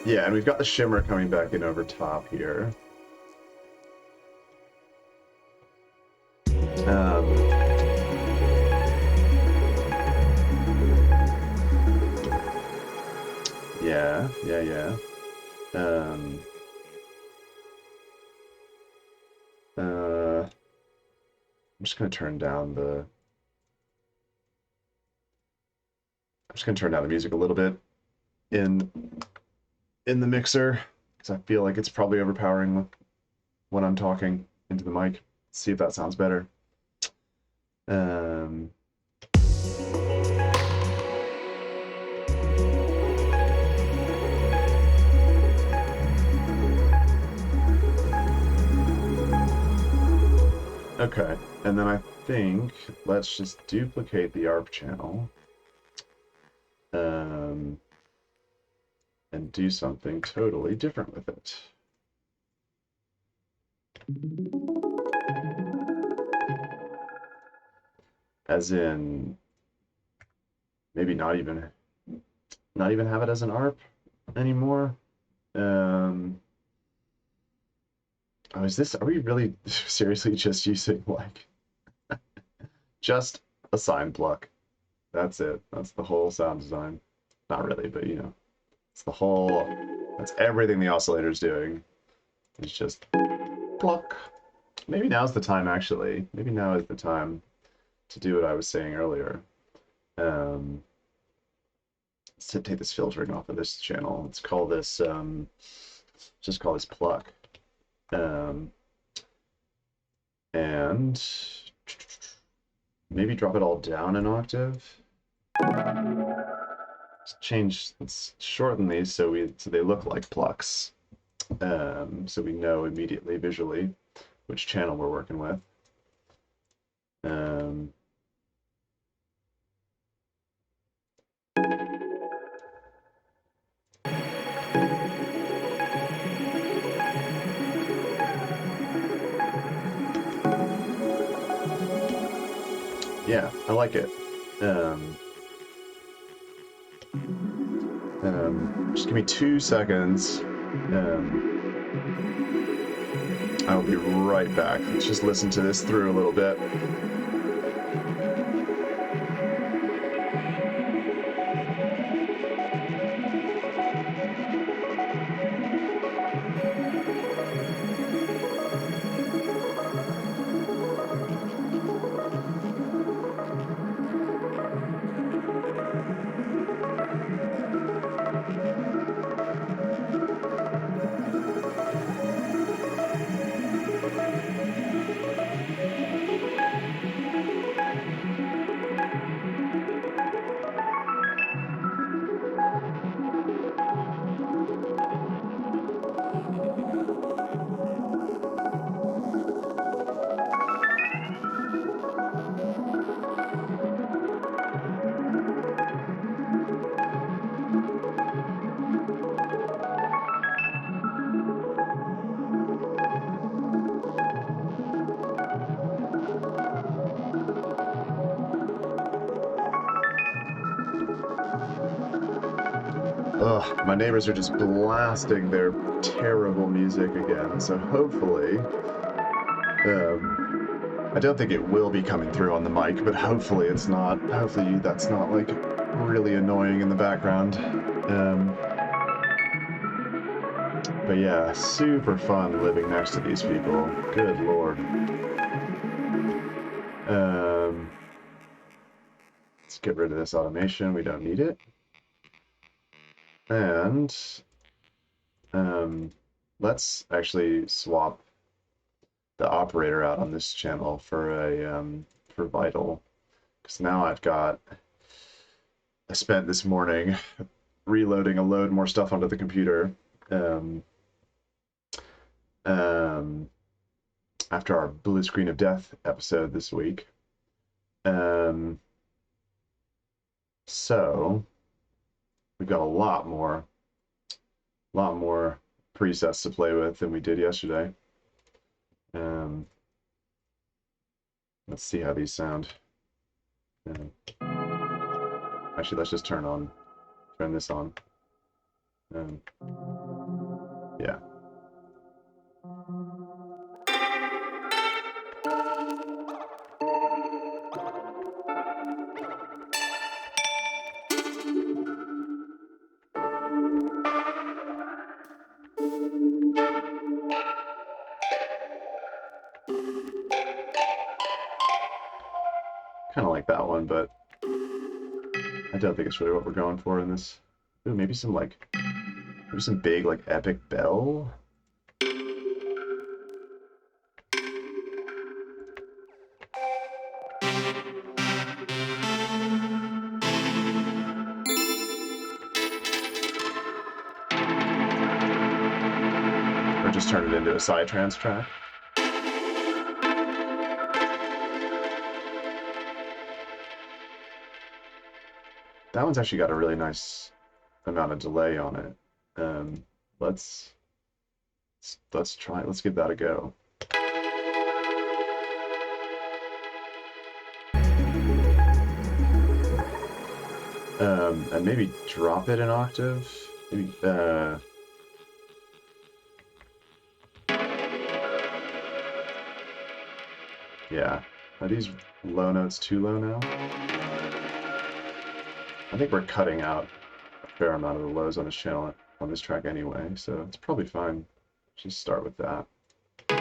Yeah, and we've got the shimmer coming back in over top here. Yeah. I'm just gonna turn down the just gonna turn down the music a little bit in the mixer because I feel like it's probably overpowering when I'm talking into the mic. See if that sounds better. Okay, and then I think let's just duplicate the ARP channel and do something totally different with it. As in, maybe not even have it as an ARP anymore. Oh, are we really seriously just using like just a sine pluck? That's it. That's the whole sound design. Not really, but you know, it's the whole, that's everything the oscillator's doing. It's just pluck. Maybe now's the time, actually. Maybe now is the time to do what I was saying earlier. Let's take this filtering off of this channel. Let's call this, just call this pluck. And maybe drop it all down an octave. Let's shorten these so they look like plucks. So we know immediately visually which channel we're working with. Yeah, I like it. Just give me 2 seconds. I'll be right back. Let's just listen to this through a little bit. Ugh, my neighbors are just blasting their terrible music again, so hopefully, I don't think it will be coming through on the mic, but hopefully it's not. Hopefully that's not, like, really annoying in the background. But yeah, super fun living next to these people. Good lord. Let's get rid of this automation. We don't need it. And let's actually swap the operator out on this channel for a for Vital, because now I spent this morning reloading a load more stuff onto the computer after our Blue Screen of Death episode this week. So we've got a lot more presets to play with than we did yesterday. Let's see how these sound. Actually, let's just turn this on. Yeah. Kind of like that one, but I don't think it's really what we're going for in this. Ooh, maybe some big like epic bell. Or just turn it into a psytrance track. That one's actually got a really nice amount of delay on it. Let's try it. Let's give that a go. And maybe drop it an octave. Maybe yeah. Are these low notes too low now? I think we're cutting out a fair amount of the lows on this channel on this track anyway, so it's probably fine. Just start with that. I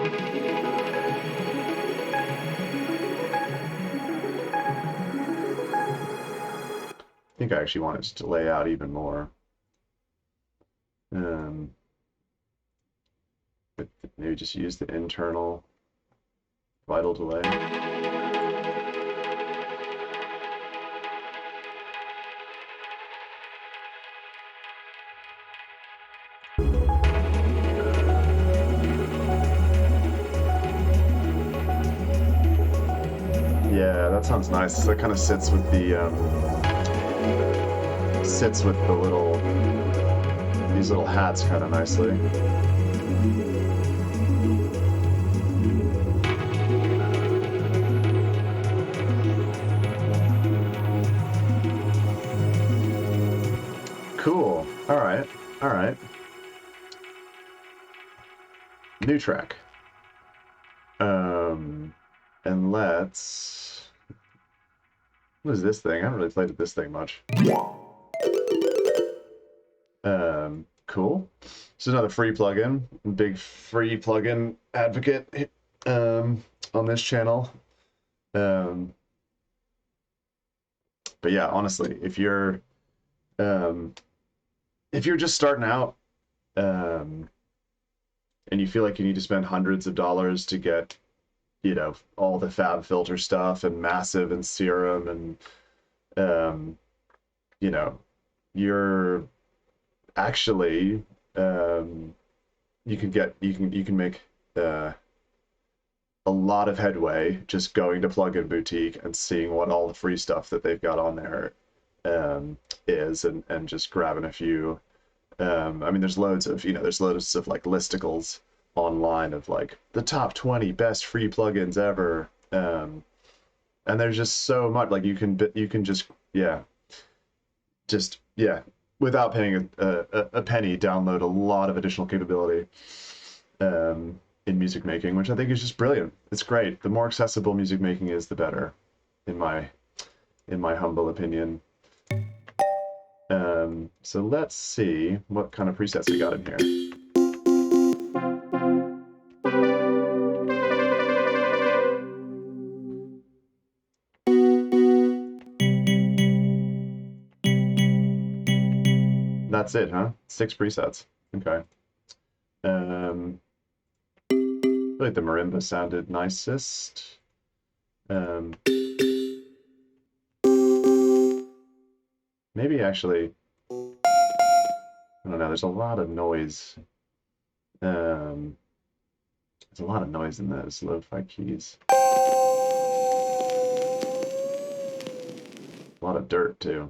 think I actually want it to delay out even more. But maybe just use the internal vital delay. Yeah, that sounds nice. That kind of sits with the these little hats kind of nicely. Cool. All right. All right. New track. And let's... What is this thing? I haven't really played with this thing much. Cool. This is another free plugin. Big free plugin advocate on this channel. But yeah, honestly, if you're just starting out, and you feel like you need to spend hundreds of dollars to get, you know, all the FabFilter stuff and Massive and Serum and, you know, you're actually, you can make a lot of headway just going to Plugin Boutique and seeing what all the free stuff that they've got on there is, and just grabbing a few. I mean, there's loads of like listicles online of like the top 20 best free plugins ever, and there's just so much. Like you can just without paying a penny, download a lot of additional capability in music making, which I think is just brilliant. It's great. The more accessible music making is, the better, in my humble opinion. So let's see what kind of presets we got in here. That's it, huh? 6 presets. Okay. I feel like the marimba sounded nicest. Maybe actually, I don't know, there's a lot of noise. There's a lot of noise in those lo-fi keys. A lot of dirt too.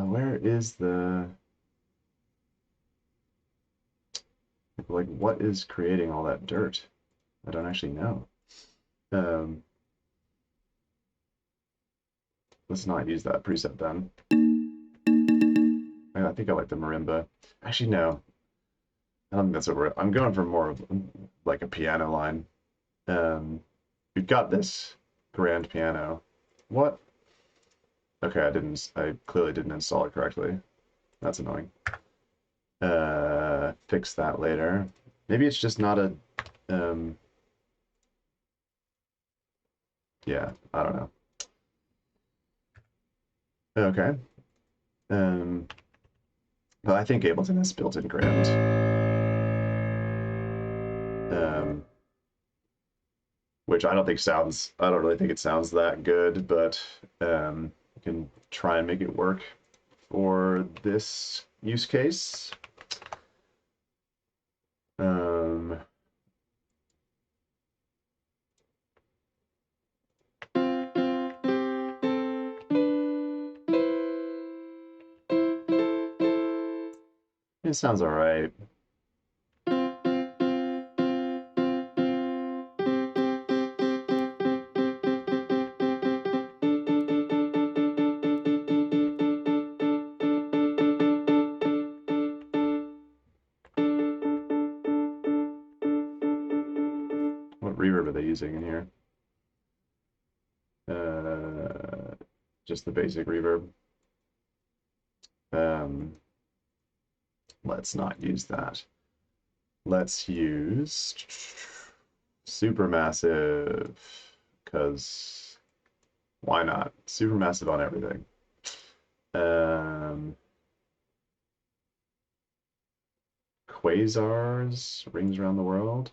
Where is the... Like, what is creating all that dirt? I don't actually know. Let's not use that preset then. I think I like the marimba. Actually, no. I don't think that's what I'm going for more of like a piano line. We've got this grand piano. What? Okay, I clearly didn't install it correctly. That's annoying. Fix that later. Maybe it's just not a, yeah, I don't know. Okay. But I think Ableton has built-in grand. Which I don't really think it sounds that good, but you can try and make it work for this use case. It sounds all right. What reverb are they using in here? Just the basic reverb. Let's not use that. Let's use Supermassive, because why not? Supermassive on everything. Quasars, Rings Around the World.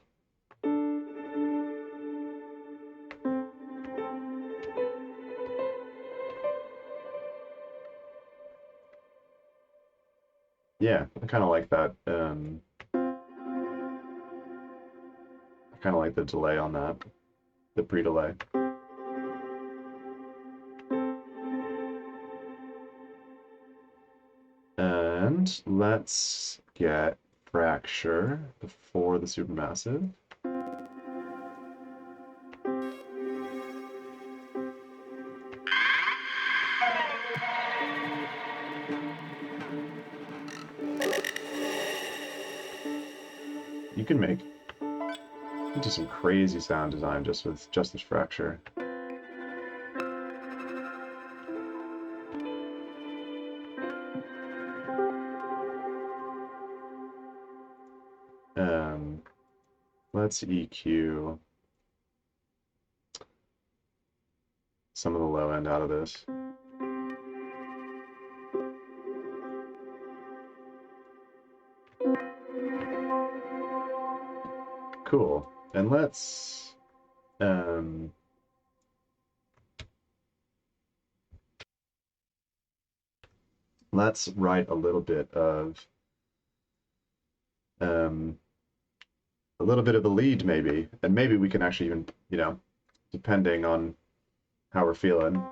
Yeah, I kind of like that. I kind of like the delay on that, the pre-delay. And let's get Fracture before the Supermassive. You can do some crazy sound design just with just this Fracture. Let's EQ some of the low end out of this. Cool. And let's write a little bit of the lead maybe, and maybe we can actually even, you know, depending on how we're feeling,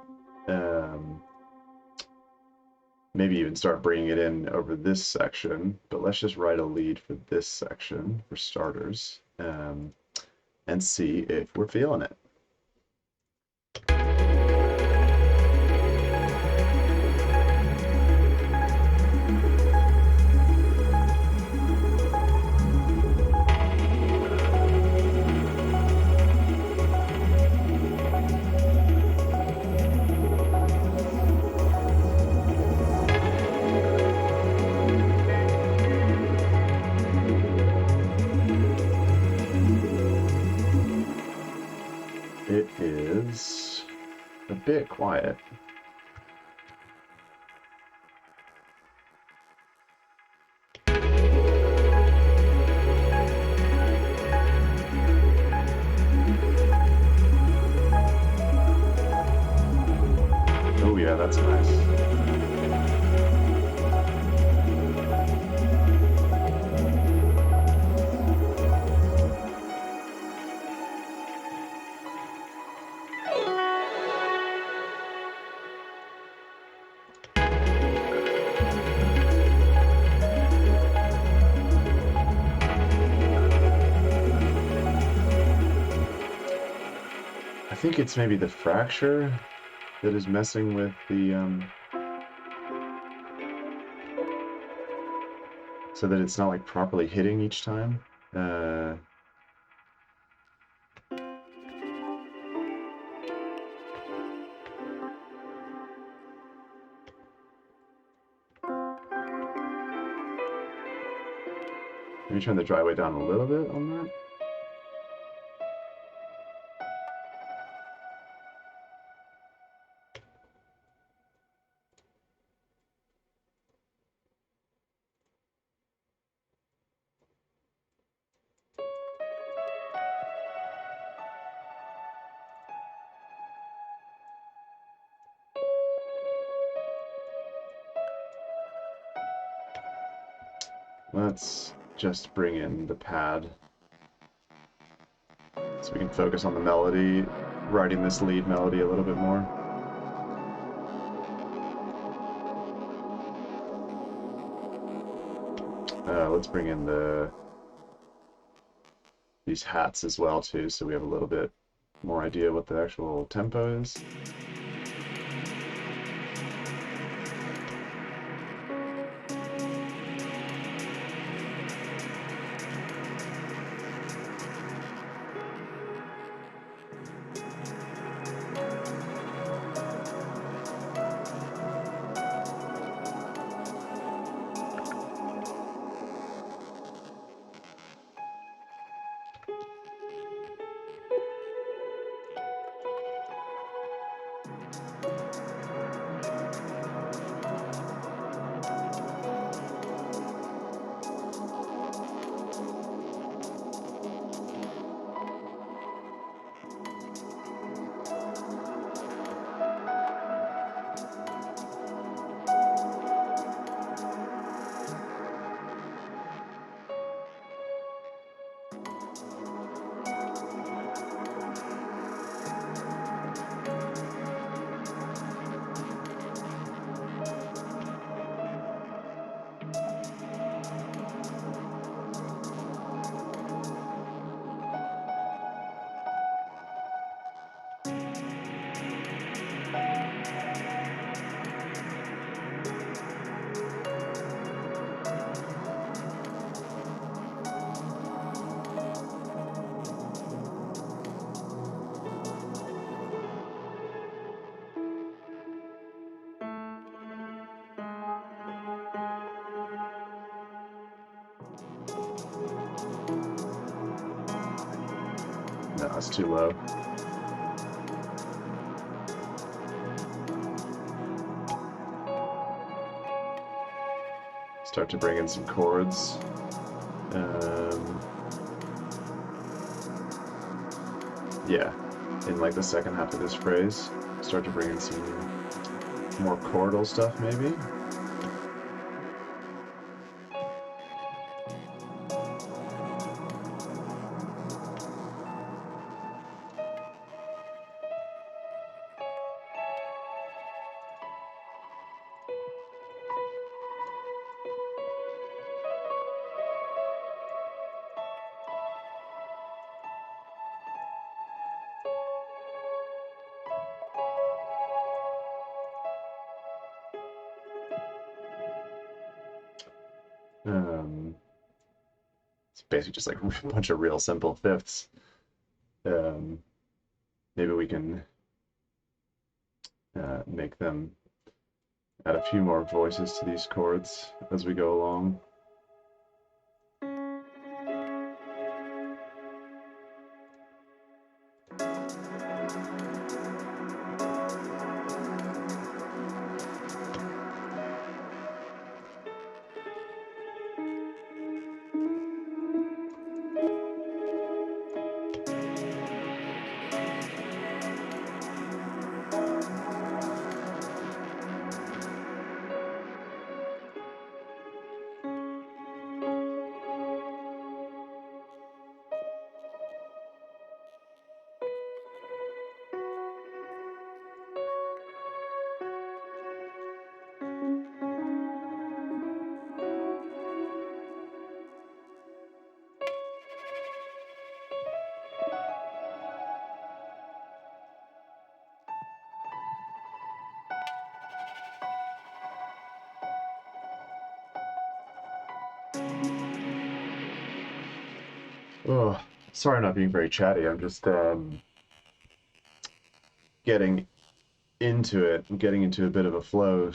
maybe even start bringing it in over this section. But let's just write a lead for this section for starters, and see if we're feeling it. It is a bit quiet. Oh yeah, that's nice. I think it's maybe the Fracture that is messing with the so that it's not like properly hitting each time. Maybe turn the dry weight down a little bit on that. Let's just bring in the pad so we can focus on the melody, writing this lead melody a little bit more. Let's bring in these hats as well too, so we have a little bit more idea what the actual tempo is. No, that's too low. Start to bring in some chords. Yeah, in like the second half of this phrase, start to bring in some more chordal stuff maybe. It's basically just like a bunch of real simple fifths. Maybe we can make them add a few more voices to these chords as we go along. Oh, sorry I'm not being very chatty. I'm just getting into it. I'm getting into a bit of a flow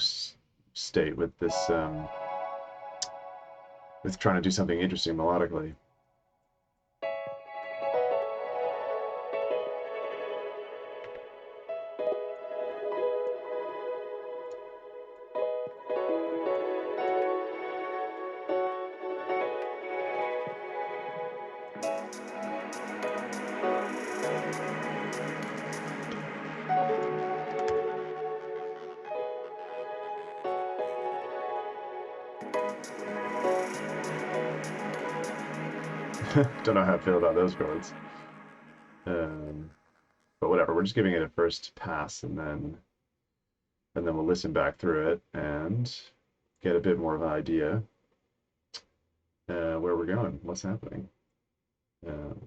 state with this with trying to do something interesting melodically. Don't know how I feel about those chords. But whatever, we're just giving it a first pass, and then we'll listen back through it and get a bit more of an idea where we're going, what's happening. Um,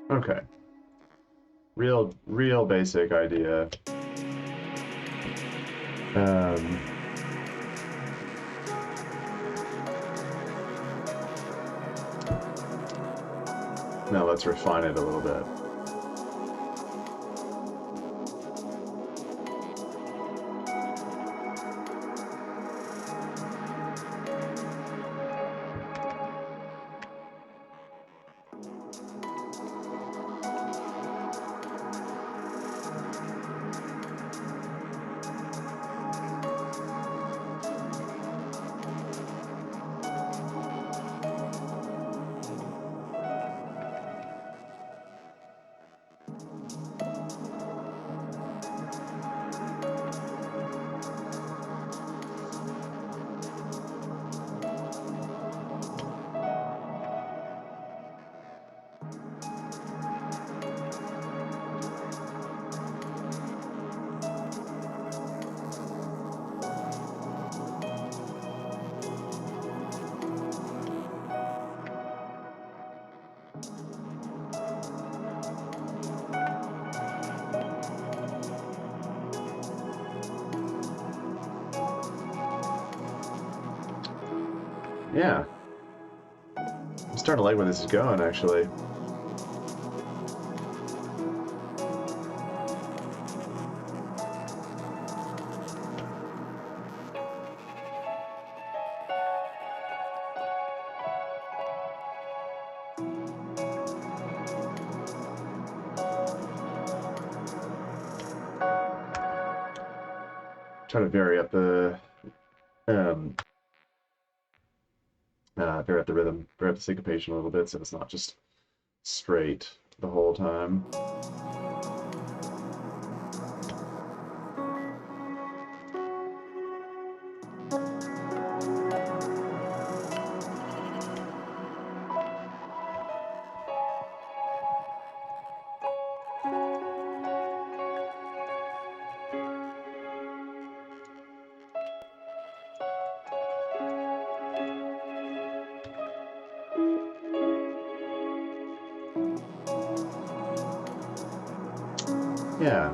okay, real basic idea. Um, now let's refine it a little bit. Yeah, I'm starting to like where this is going, actually. Try to vary up the um, vary up the rhythm, vary up the syncopation a little bit, so it's not just straight the whole time. Yeah.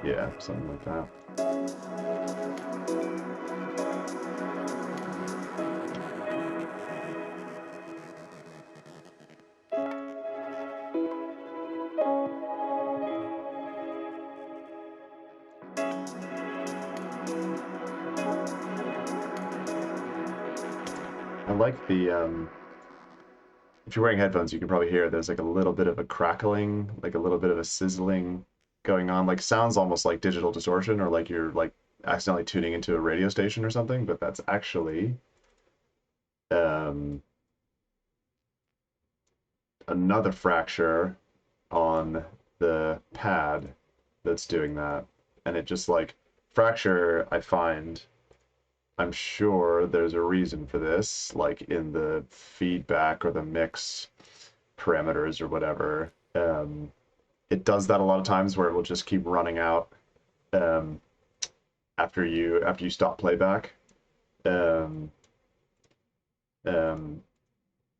Yeah, something like that. I like the if you're wearing headphones, you can probably hear there's like a little bit of a crackling, like a little bit of a sizzling going on. Like sounds almost like digital distortion or like you're like accidentally tuning into a radio station or something, but that's actually um, another fracture on the pad that's doing that. And it just like fracture, I find, I'm sure there's a reason for this, like in the feedback or the mix parameters or whatever. It does that a lot of times where it will just keep running out um, after you stop playback. Um, um,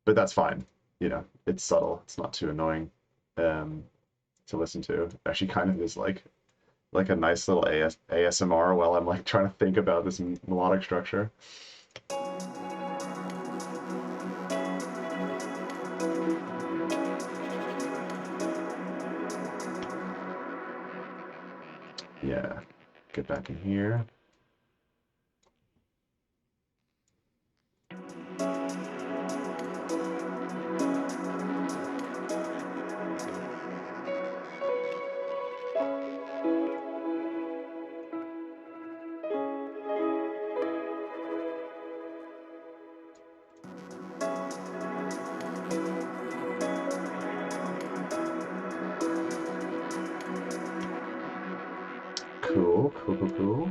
but that's fine. You know, it's subtle. It's not too annoying um, to listen to. Actually, kind of is like a nice little ASMR while I'm like trying to think about this melodic structure. Yeah, get back in here. Cool, cool, cool, cool.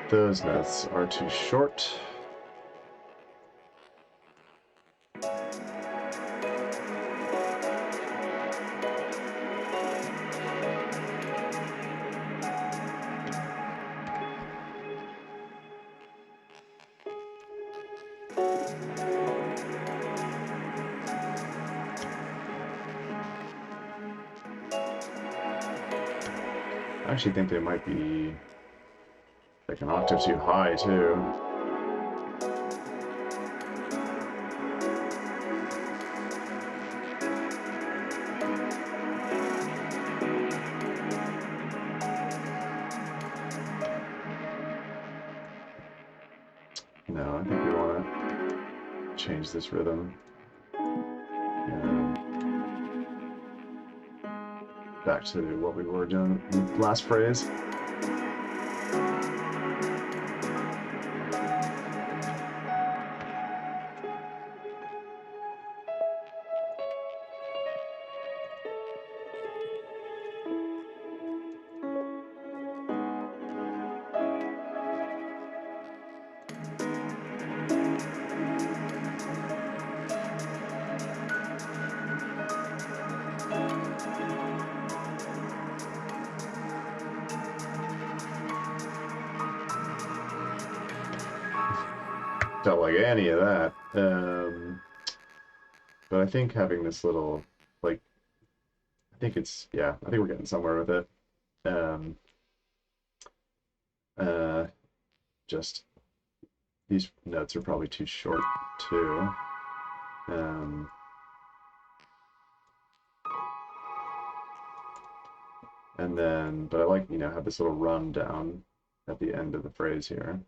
Those notes are too short. I actually think they might be like an octave too high too. No, I think we want to change this rhythm. Back to what we were doing in the last phrase. Don't like any of that. But I think having this little, like, I think it's, yeah, I think we're getting somewhere with it. Um, uh, just, these notes are probably too short, too. And then, but I like, you know, have this little run down at the end of the phrase here.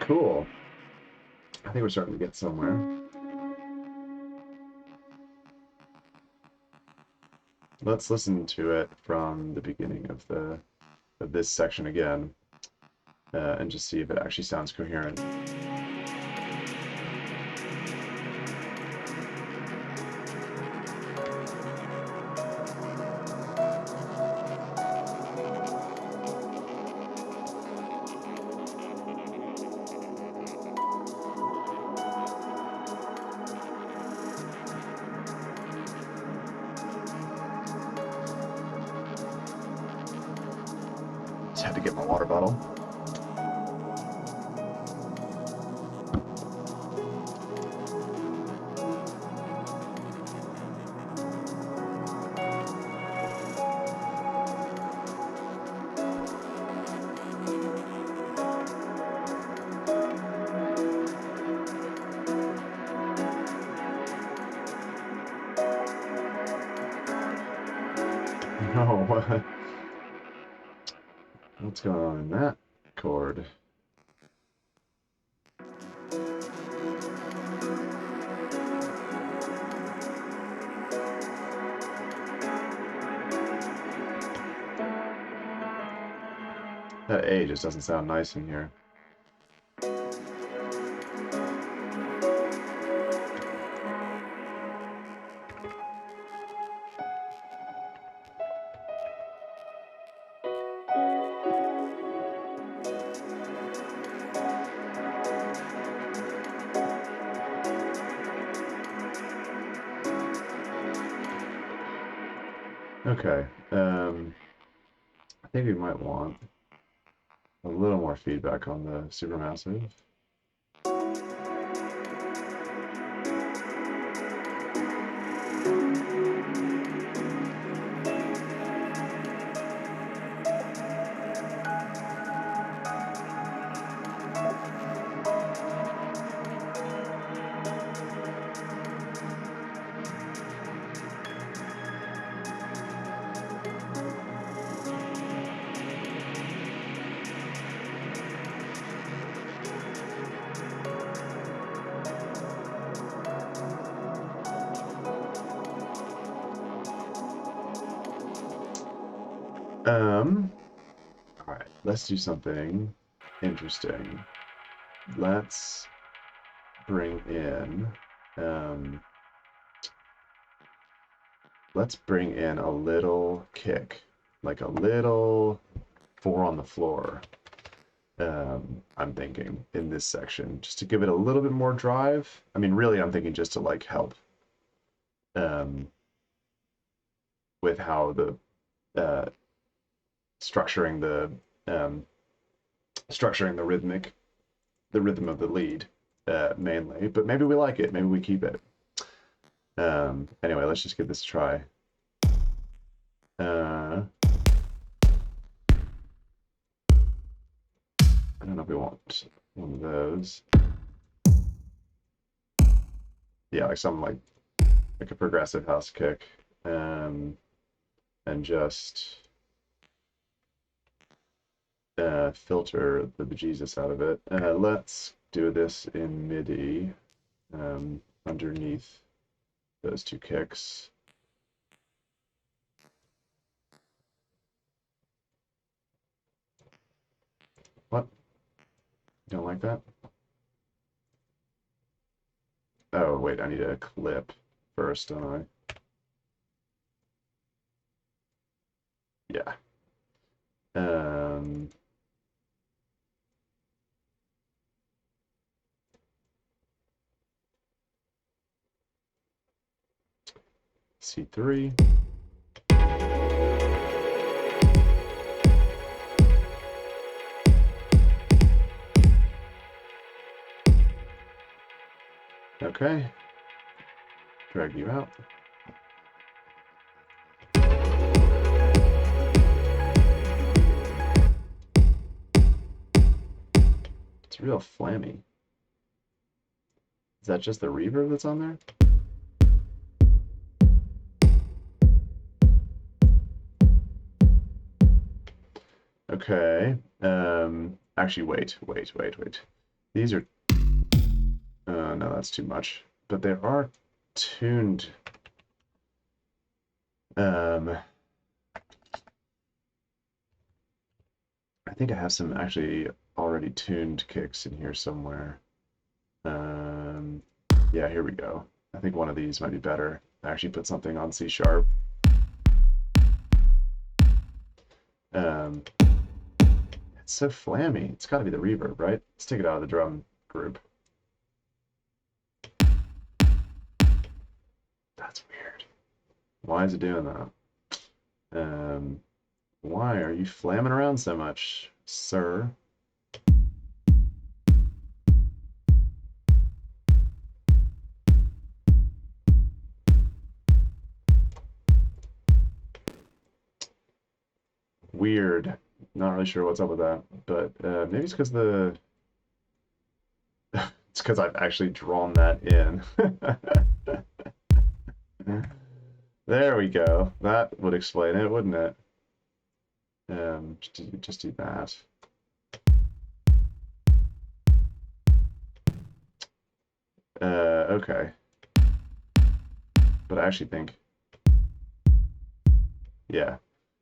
Cool. I think we're starting to get somewhere. Let's listen to it from the beginning of this section again, and just see if it actually sounds coherent. Just had to get my water bottle. No, what's going on in that chord? That A just doesn't sound nice in here. Okay, I think we might want a little more feedback on the supermassive. All right, let's do something interesting. Let's bring in, let's bring in a little kick, like a little 4 on the floor. I'm thinking in this section, just to give it a little bit more drive. I mean, really, I'm thinking just to like help with how the structuring the rhythm of the lead mainly. But maybe we like it. Maybe we keep it. Anyway, let's just give this a try. I don't know if we want one of those. Yeah, like something like a progressive house kick, and just filter the bejesus out of it. Let's do this in MIDI underneath those 2 kicks. What? You don't like that? Oh, wait, I need a clip first, don't I? Yeah. C3. Okay. Drag you out. It's real flammy. Is that just the reverb that's on there? Okay. Actually, wait. These are, no, that's too much. But they are tuned. I think I have some actually already tuned kicks in here somewhere. Yeah, here we go. I think one of these might be better. I actually put something on C sharp. It's so flammy. It's got to be the reverb, right? Let's take it out of the drum group. That's weird. Why is it doing that? Why are you flamming around so much, sir? Weird. Not really sure what's up with that, but maybe it's because the it's because I've actually drawn that in. There we go. That would explain it, wouldn't it? Just do that. Okay. But I actually think, yeah,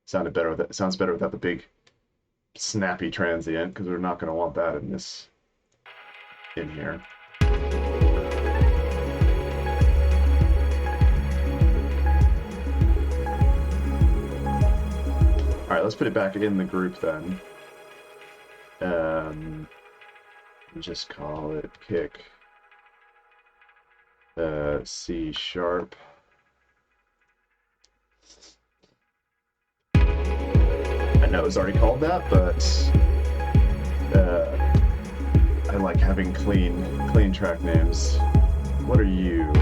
sounded better with it. Sounds better without the big snappy transient, because we're not going to want that in here. All right, let's put it back in the group then. Just call it kick. C sharp. I know it's already called that, but I like having clean track names. What are you,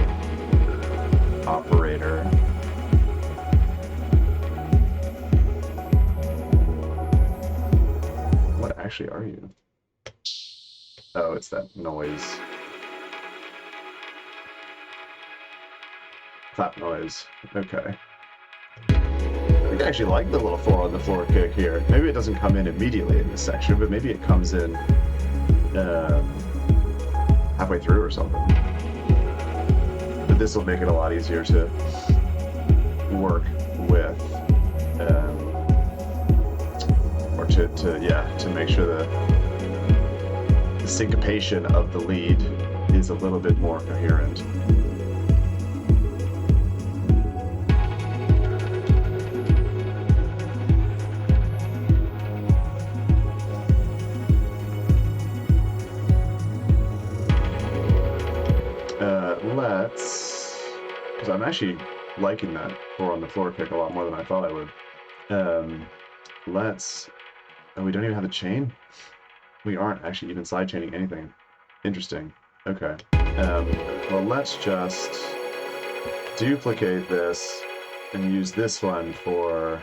operator? What actually are you? Oh, it's that noise. Clap noise. Okay. I think I actually like the little 4 on the floor kick here. Maybe it doesn't come in immediately in this section, but maybe it comes in halfway through or something. But this will make it a lot easier to work with, or to make sure the syncopation of the lead is a little bit more coherent. Because I'm actually liking that 4 on the floor kick a lot more than I thought I would. Oh, we don't even have a chain? We aren't actually even side chaining anything. Interesting. Okay. Well, let's just duplicate this and use this one for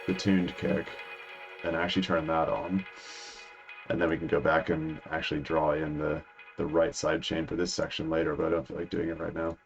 the tuned kick and actually turn that on. And then we can go back and actually draw in the right side chain for this section later, but I don't feel like doing it right now.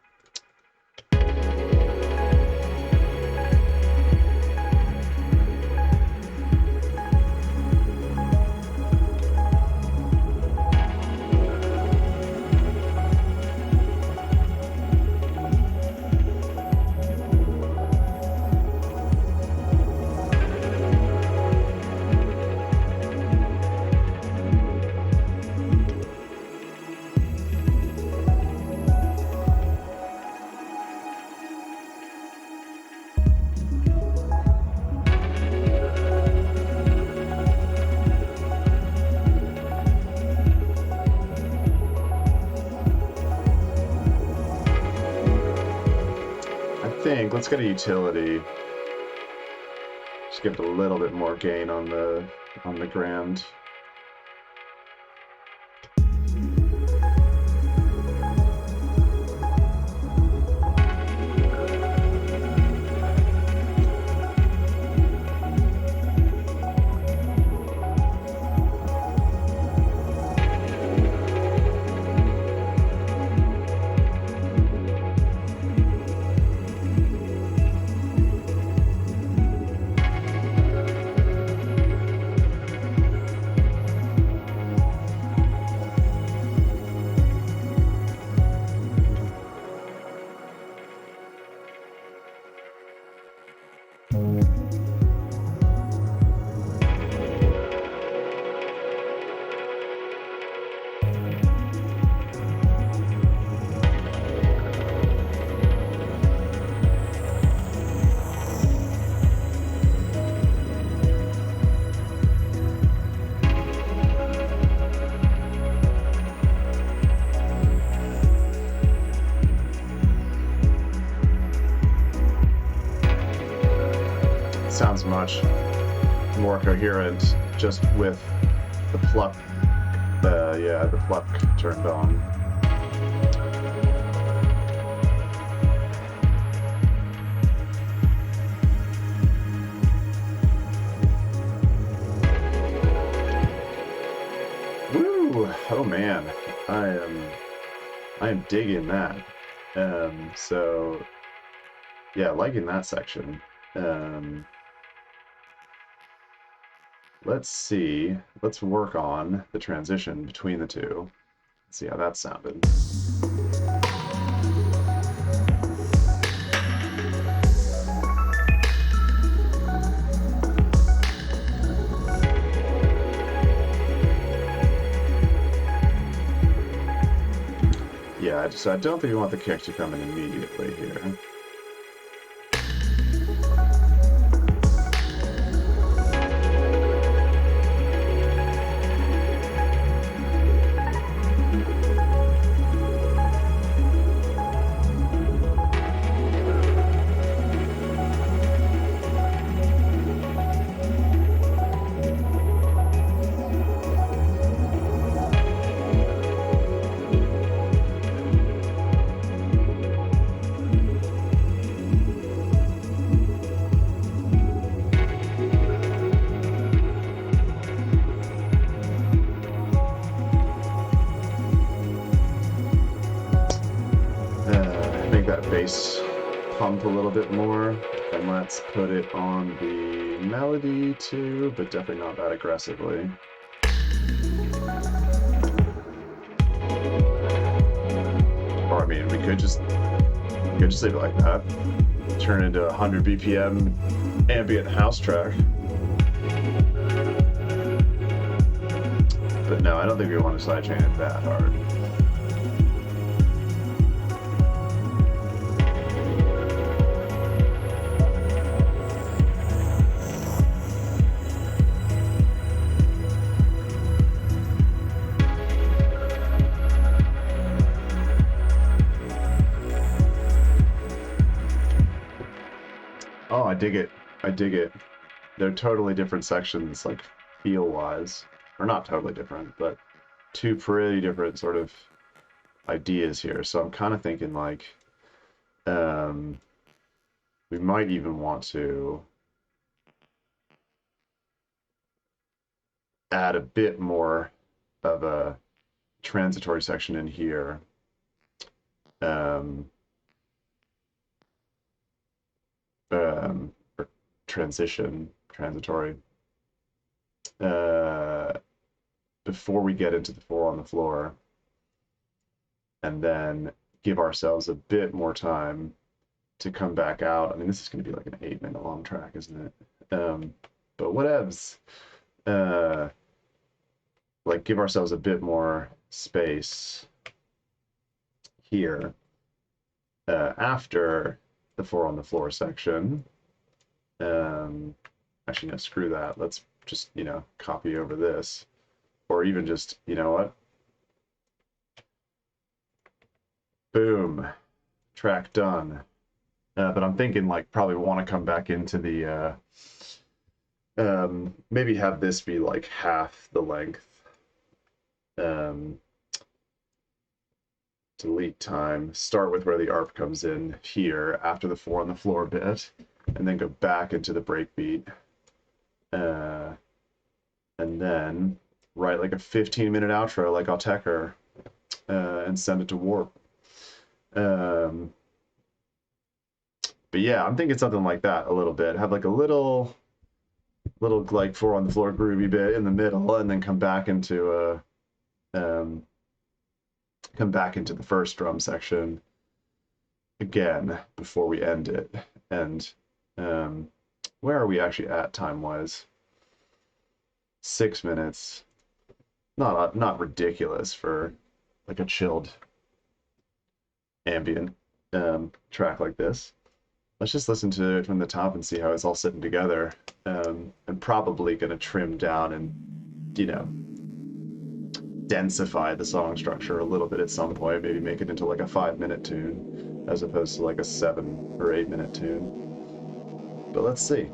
Let's get a utility. Just give it a little bit more gain on the grand. sounds much more coherent just with the pluck, the pluck turned on. Woo! Oh man, I am digging that. So yeah, liking that section. Let's see. Let's work on the transition between the two. Let's see how that sounded. Yeah, I don't think we want the kick to come in immediately here. Bass pump a little bit more, and let's put it on the melody too, but definitely not that aggressively. Or I mean, we could just leave it like that. Turn into a 100 BPM ambient house track. But no, I don't think we want to sidechain it that hard. Oh, I dig it. I dig it. They're totally different sections, like feel-wise. Or not totally different, but two pretty different sort of ideas here. So I'm kind of thinking like, we might even want to add a bit more of a transitory section in here. Or transitory, before we get into the 4 on the floor, and then give ourselves a bit more time to come back out. I mean, this is going to be like an 8-minute long track, isn't it? But whatevs. Like, give ourselves a bit more space here after the 4 on the floor section. Actually, no, screw that. Let's just, copy over this. Or even just, you know what? Boom. Track done. But I'm thinking, like, probably want to come back into the, maybe have this be, like, half the length. Delete time. Start with where the ARP comes in here after the 4 on the floor bit, and then go back into the breakbeat. And then write like a 15-minute outro like Autecher, and send it to Warp. But yeah, I'm thinking something like that a little bit. Have like a little like 4 on the floor groovy bit in the middle, and then come back into the first drum section again before we end it. And where are we actually at time-wise? 6 minutes. Not ridiculous for like a chilled ambient track like this. Let's just listen to it from the top and see how it's all sitting together. I'm probably going to trim down and, densify the song structure a little bit at some point. Maybe make it into like a 5-minute tune as opposed to like a 7 or 8-minute tune. But let's see.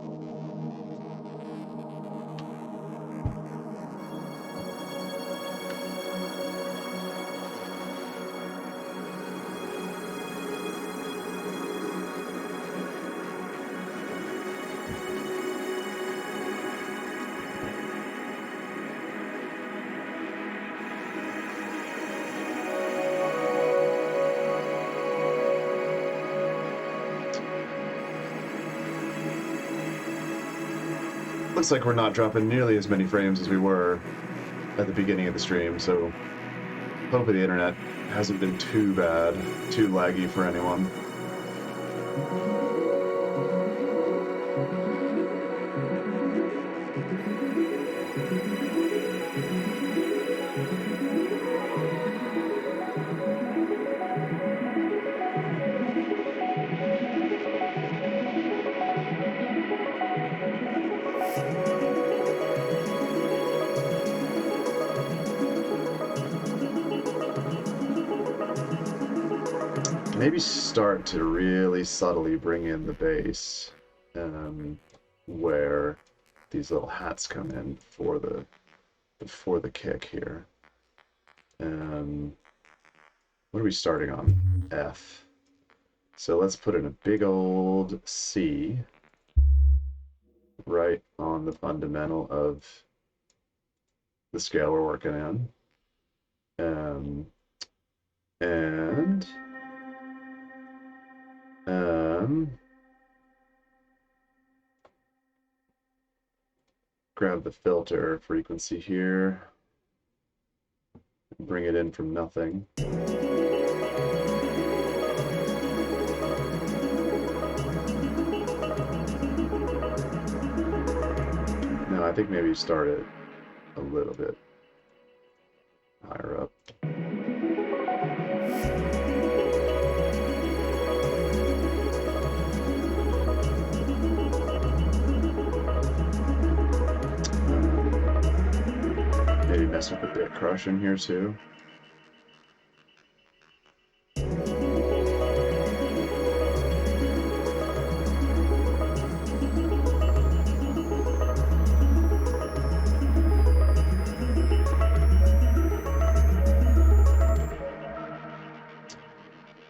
Looks like we're not dropping nearly as many frames as we were at the beginning of the stream, so hopefully the internet hasn't been too bad, too laggy for anyone. Maybe start to really subtly bring in the bass, where these little hats come in for the kick here. What are we starting on? F. So let's put in a big old C right on the fundamental of the scale we're working in. Grab the filter frequency here, bring it in from nothing. No, I think maybe start it a little bit higher up. Maybe mess with the bit crush in here too.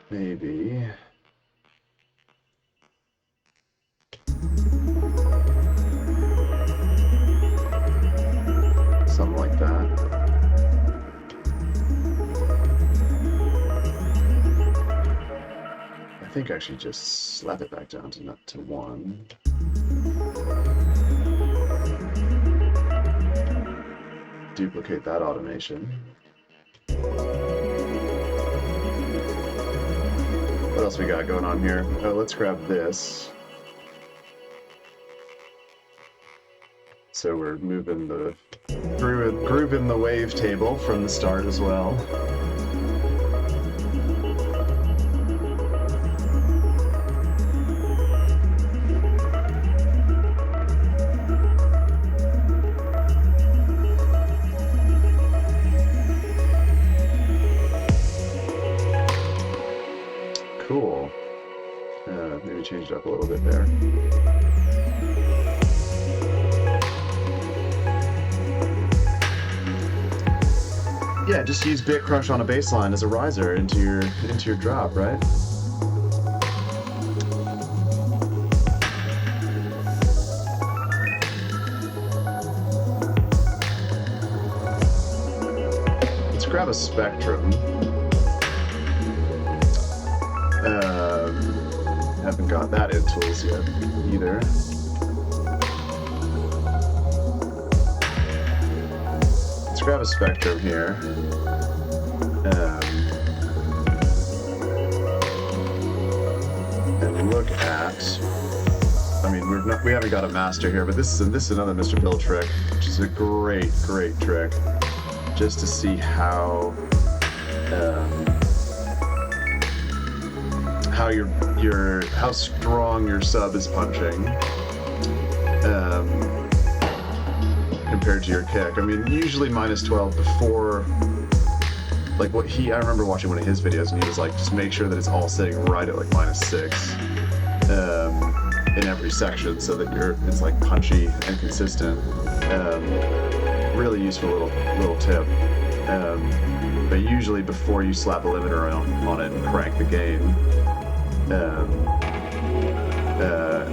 Maybe. Something like that. I think actually just slap it back down to 1. Duplicate that automation. What else we got going on here? Oh, let's grab this. So we're moving the grooving the wave table from the start as well. Cool. Maybe change it up a little bit there. Yeah, just use bit crush on a bass line as a riser into your drop, right? Let's grab a spectrum. Haven't got that in tools yet either. Let's grab a spectrum here. And look at, I mean, we haven't got a master here, but this is another Mr. Bill trick, which is a great trick, just to see how how strong your sub is punching compared to your kick. I mean, usually -12 before, like I remember watching one of his videos and he was like, just make sure that it's all sitting right at like -6 in every section so that it's like punchy and consistent. Really useful little tip. But usually before you slap a limiter on it and crank the gain,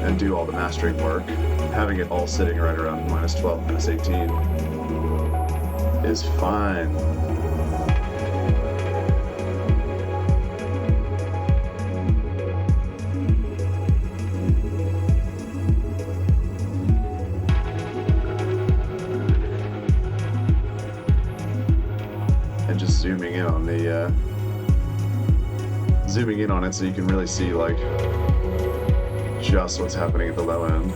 and do all the mastering work, having it all sitting right around -12, -18 is fine. zooming in on the zooming in on it so you can really see like just what's happening at the low end.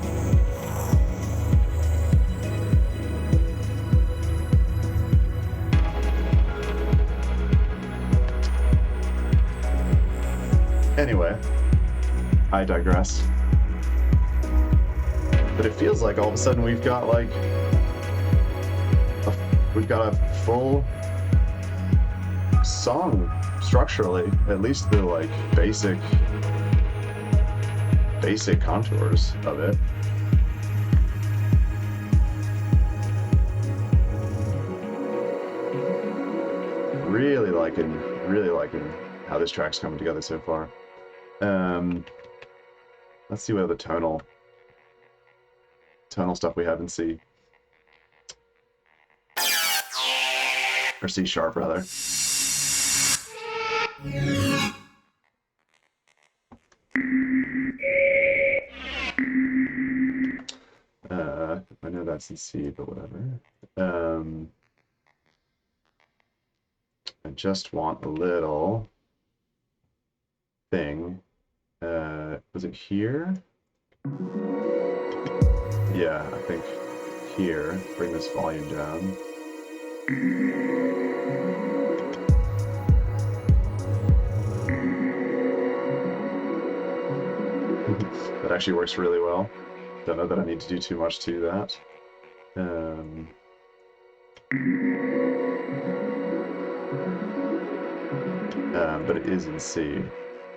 Anyway, I digress. But it feels like all of a sudden we've got like a full song structurally, at least the like basic contours of it. Really liking how this track's coming together so far. Let's see what other tonal stuff we have in C. Or C sharp, rather. I know that's in C, but whatever. I just want a little thing. Was it here? Yeah, I think here. Bring this volume down. That actually works really well. Don't know that I need to do too much to that. But it is in C,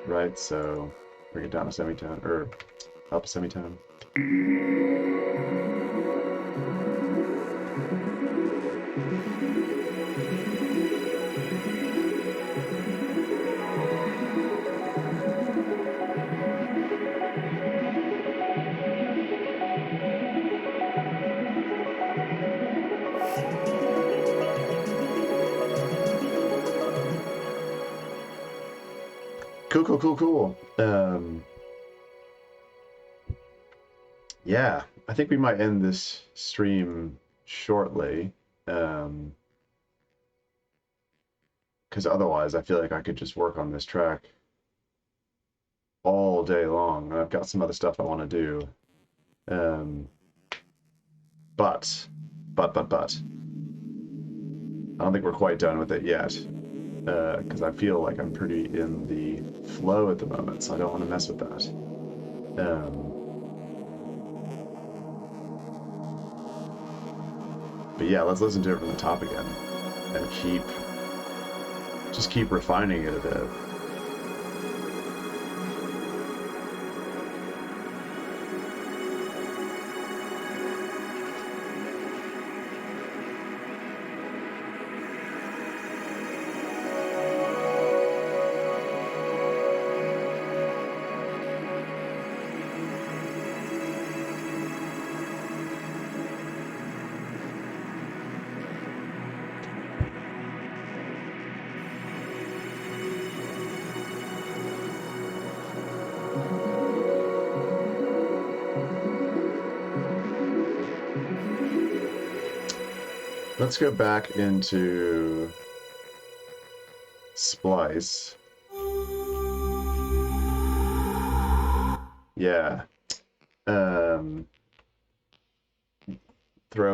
right? So bring it down a semitone, or up a semitone. Cool. Yeah, I think we might end this stream shortly. Because otherwise I feel like I could just work on this track all day long. I've got some other stuff I want to do. But I don't think we're quite done with it yet. Because I feel like I'm pretty in the flow at the moment, so I don't want to mess with that. But yeah, let's listen to it from the top again, and just keep refining it a bit. Let's go back into Splice. Yeah. Throw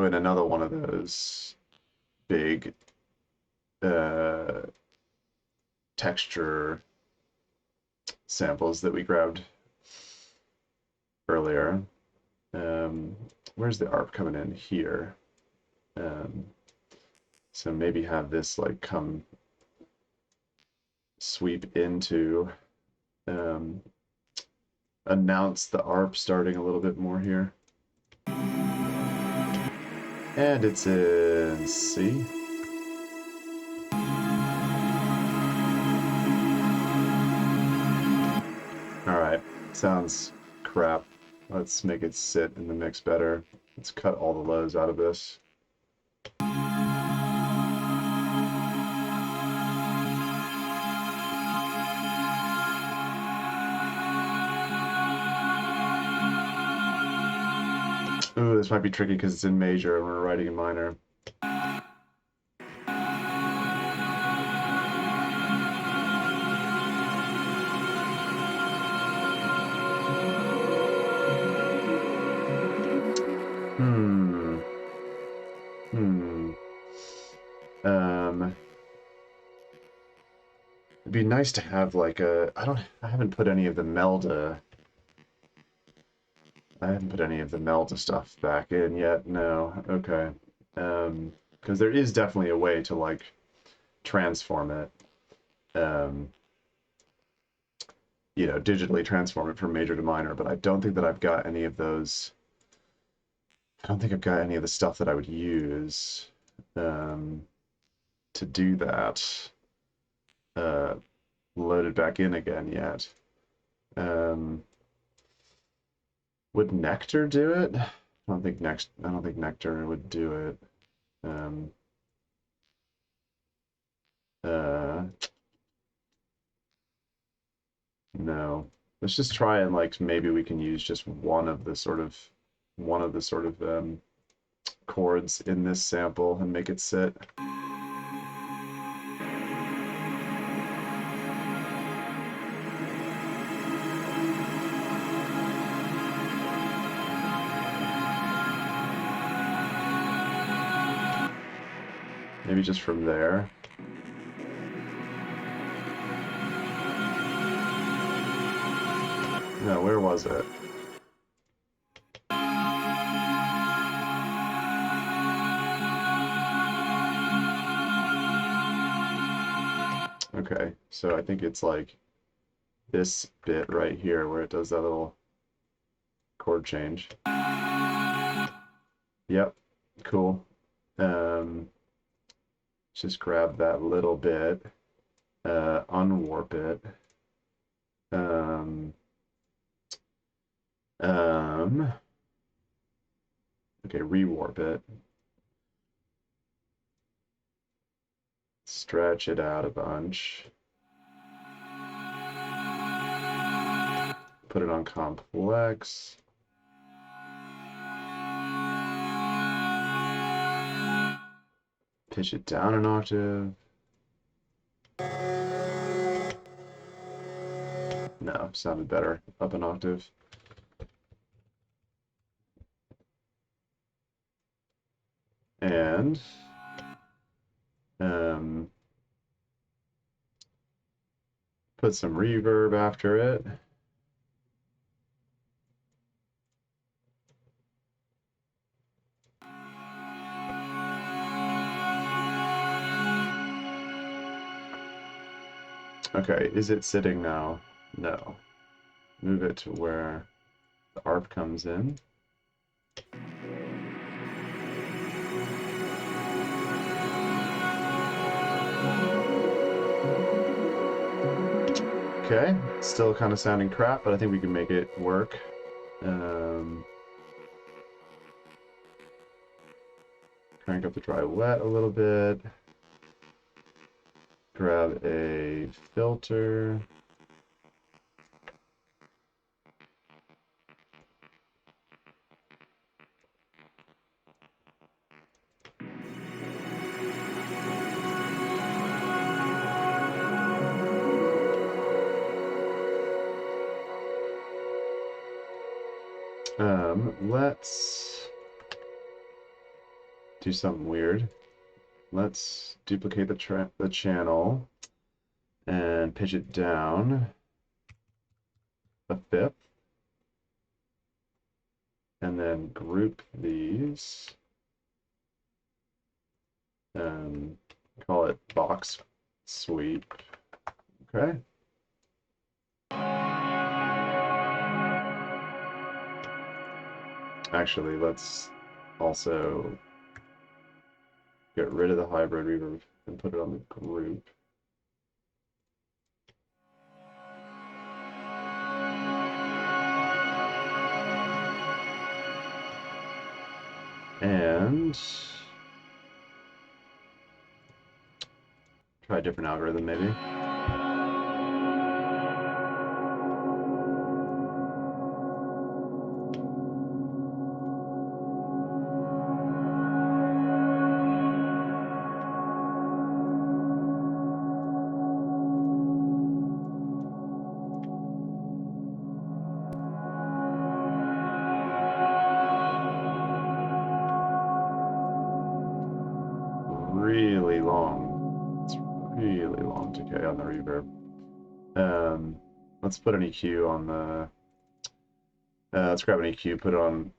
in another one of those big texture samples that we grabbed earlier. Where's the ARP coming in? Here. So maybe have this like come sweep into announce the ARP starting a little bit more here. And it's in C. Alright, sounds crap. Let's make it sit in the mix better. Let's cut all the lows out of this. Ooh, this might be tricky because it's in major and we're writing in minor. Hmm. Hmm. It'd be nice to have like a, I haven't put any of the Melda, I haven't put any of the Melda stuff back in yet. No. Okay. Because there is definitely a way to like transform it. Um, digitally transform it from major to minor, but I don't think that I've got any of those. I don't think I've got any of the stuff that I would use um, to do that uh, loaded back in again yet. Um, would Nectar do it? I don't think Nectar would do it. Um, uh, no. Let's just try and like maybe we can use just one of the sort of chords in this sample and make it sit. Maybe just from there. No, where was it? Okay, so I think it's like this bit right here where it does that little chord change. Yep, cool. Just grab that little bit, unwarp it. Um, okay, rewarp it. Stretch it out a bunch. Put it on complex. Pitch it down an octave. No, sounded better. Up an octave. And put some reverb after it. Okay, is it sitting now? No. Move it to where the ARP comes in. Okay, still kind of sounding crap, but I think we can make it work. Crank up the dry wet a little bit. Grab a filter. Let's do something weird. Let's duplicate the channel and pitch it down a fifth, and then group these. Call it box sweep. Okay. Actually, let's also get rid of the hybrid reverb and put it on the group. And try a different algorithm maybe. on decay on the reverb. Let's put an EQ on the. Let's grab an EQ, put it on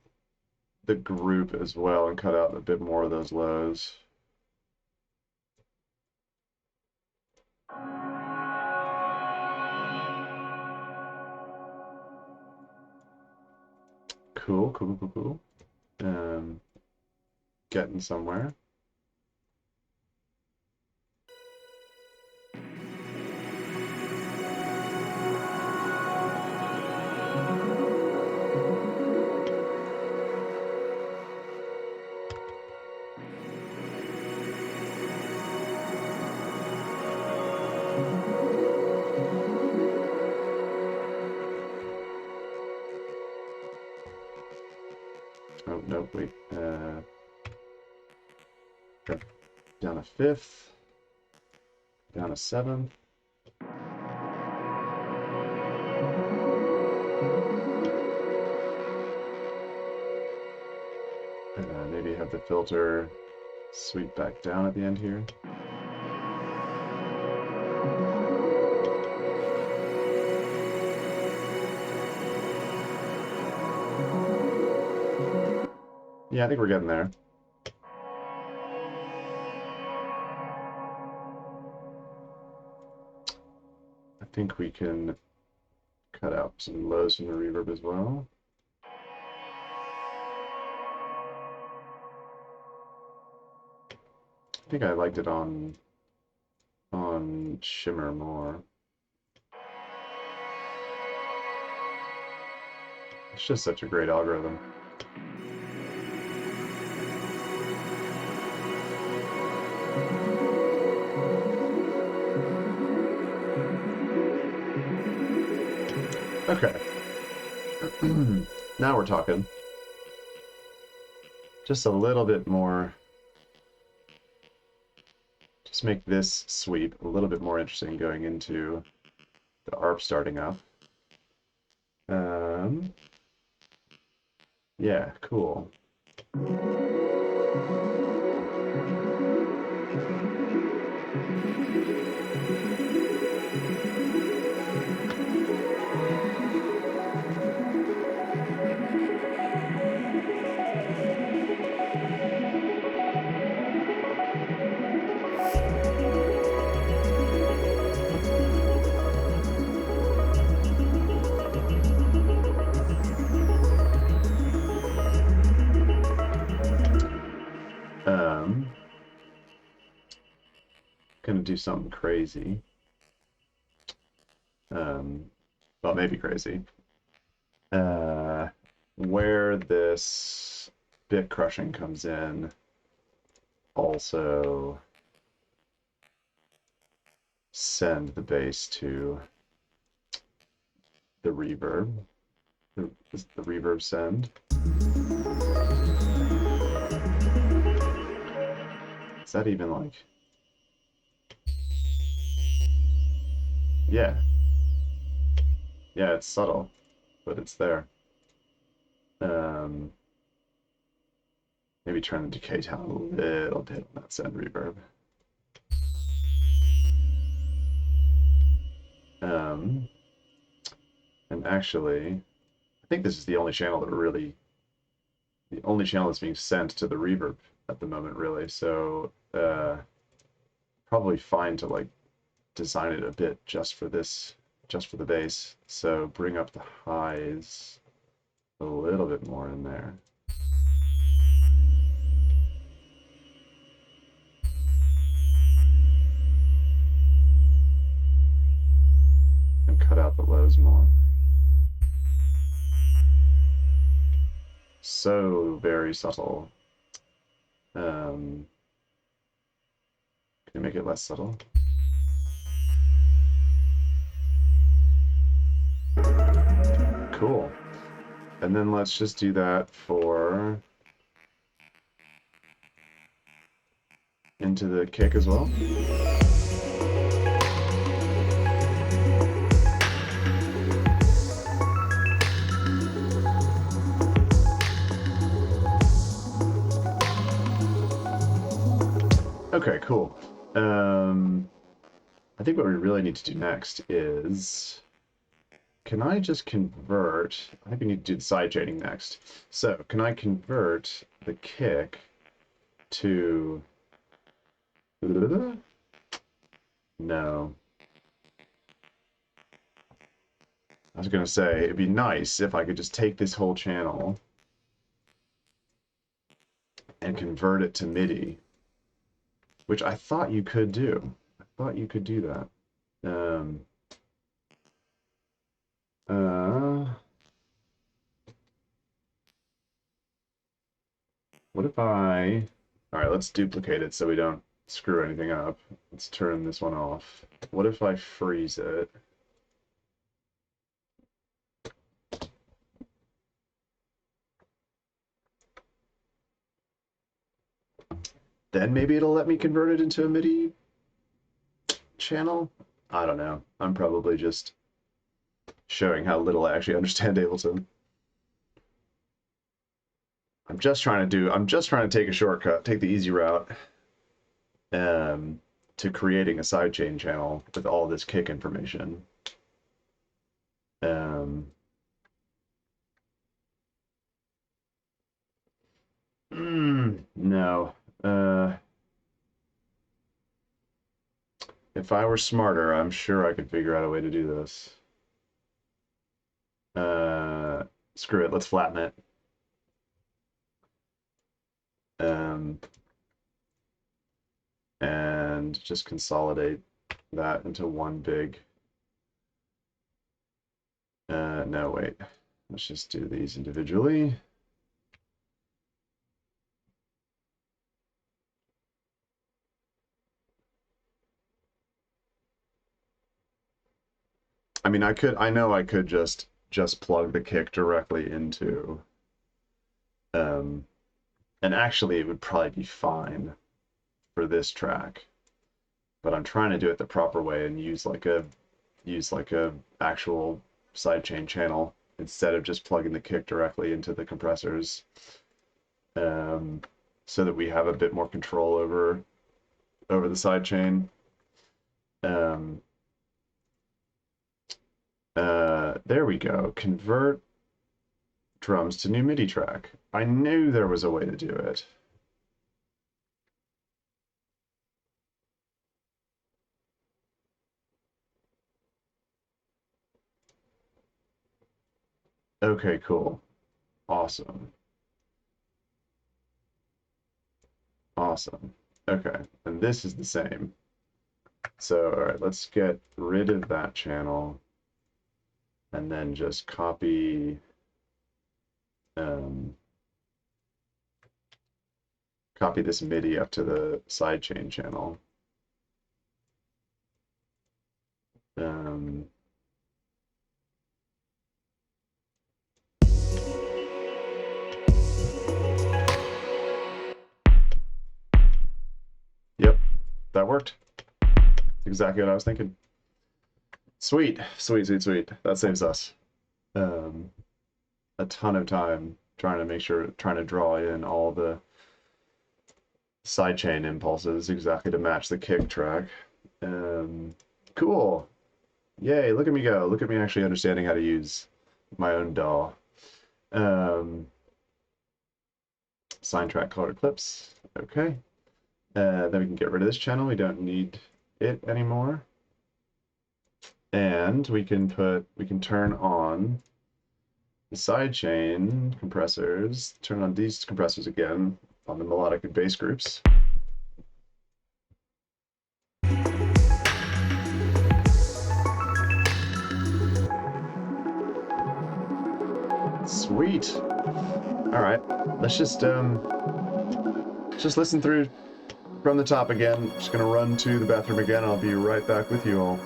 the group as well, and cut out a bit more of those lows. Cool, cool, cool, cool. Getting somewhere. Oh, no, wait. Down a fifth. Down a seventh. Maybe have the filter sweep back down at the end here. Yeah, I think we're getting there. I think we can cut out some lows from the reverb as well. I think I liked it on shimmer more. It's just such a great algorithm. Okay. Now we're talking. Just a little bit more. Just make this sweep a little bit more interesting going into the ARP starting up. Yeah, cool. Gonna do something crazy. Well, maybe crazy. Where this bit crushing comes in, also send the bass to the reverb. The reverb send. Is that even like... Yeah. Yeah, it's subtle, but it's there. Maybe turn the decay down a little bit on that send reverb. And actually, I think this is the only channel that really, the only channel that's being sent to the reverb at the moment, really. So probably fine to like design it a bit just for this, just for the bass. So bring up the highs a little bit more in there. And cut out the lows more. So very subtle. Can you make it less subtle? Cool. And then let's just do that for into the kick as well. Okay, cool. I think what we really need to do next is, can I just convert, I think we need to do the side chaining next. So can I convert the kick to, no. I was going to say, it'd be nice if I could just take this whole channel and convert it to MIDI, which I thought you could do. I thought you could do that. What if I... All right, let's duplicate it so we don't screw anything up. Let's turn this one off. What if I freeze it? Then maybe it'll let me convert it into a MIDI channel? I don't know. I'm probably just showing how little I actually understand Ableton. I'm just trying to take a shortcut, take the easy route to creating a sidechain channel with all this kick information. No. If I were smarter, I'm sure I could figure out a way to do this. Screw it, let's flatten it. And just consolidate that into one big... no, wait. Let's just do these individually. I mean, I know I could just plug the kick directly into, and actually it would probably be fine for this track, but I'm trying to do it the proper way and use like a actual sidechain channel instead of just plugging the kick directly into the compressors, so that we have a bit more control over the sidechain. There we go. Convert drums to new MIDI track. I knew there was a way to do it. Okay, cool. Awesome. Awesome. Okay, and this is the same. So, all right, let's get rid of that channel and then just copy copy this MIDI up to the sidechain channel. Yep, that worked. Exactly what I was thinking. Sweet, sweet, sweet, sweet. That saves us a ton of time trying to draw in all the sidechain impulses exactly to match the kick track. Cool. Yay, look at me go. Look at me actually understanding how to use my own DAW. Sign track color clips. Okay. Then we can get rid of this channel. We don't need it anymore. And we can turn on the sidechain compressors, turn on these compressors again on the melodic and bass groups. Sweet. All right, let's just listen through from the top again. Just gonna run to the bathroom again. I'll be right back with you all.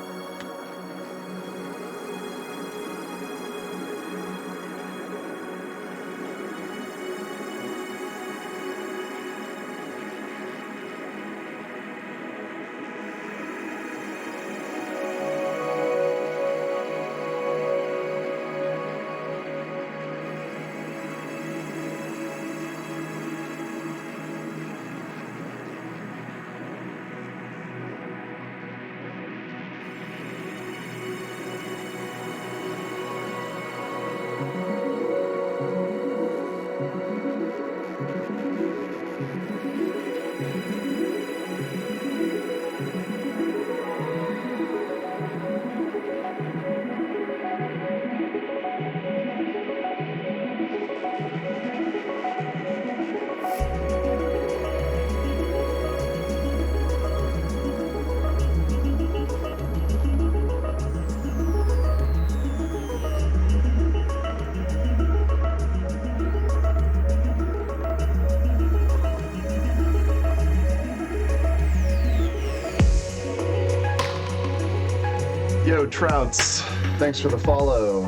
Yo, Trouts, thanks for the follow.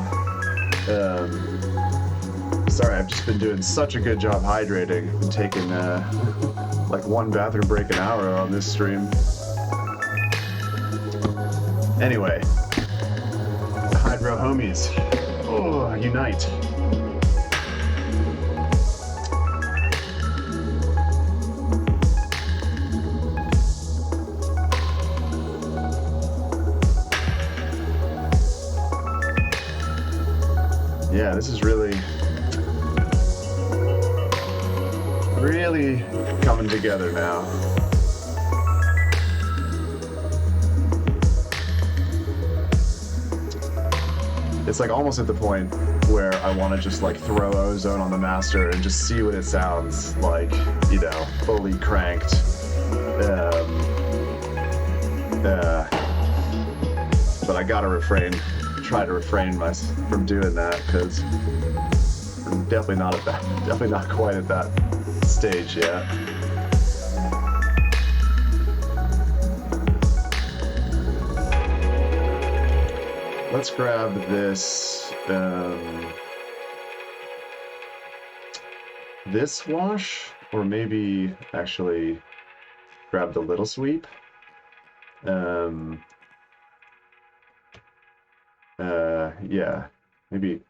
Sorry, I've just been doing such a good job hydrating. I've been taking like one bathroom break an hour on this stream. Anyway, the Hydro homies. Oh, unite. Yeah, this is really coming together now. It's like almost at the point where I want to just like throw Ozone on the master and just see what it sounds like, you know, fully cranked. But I gotta try to refrain from doing that, because I'm definitely not quite at that stage yet. Let's grab this this wash, or maybe actually grab the little sweep. Yeah, maybe,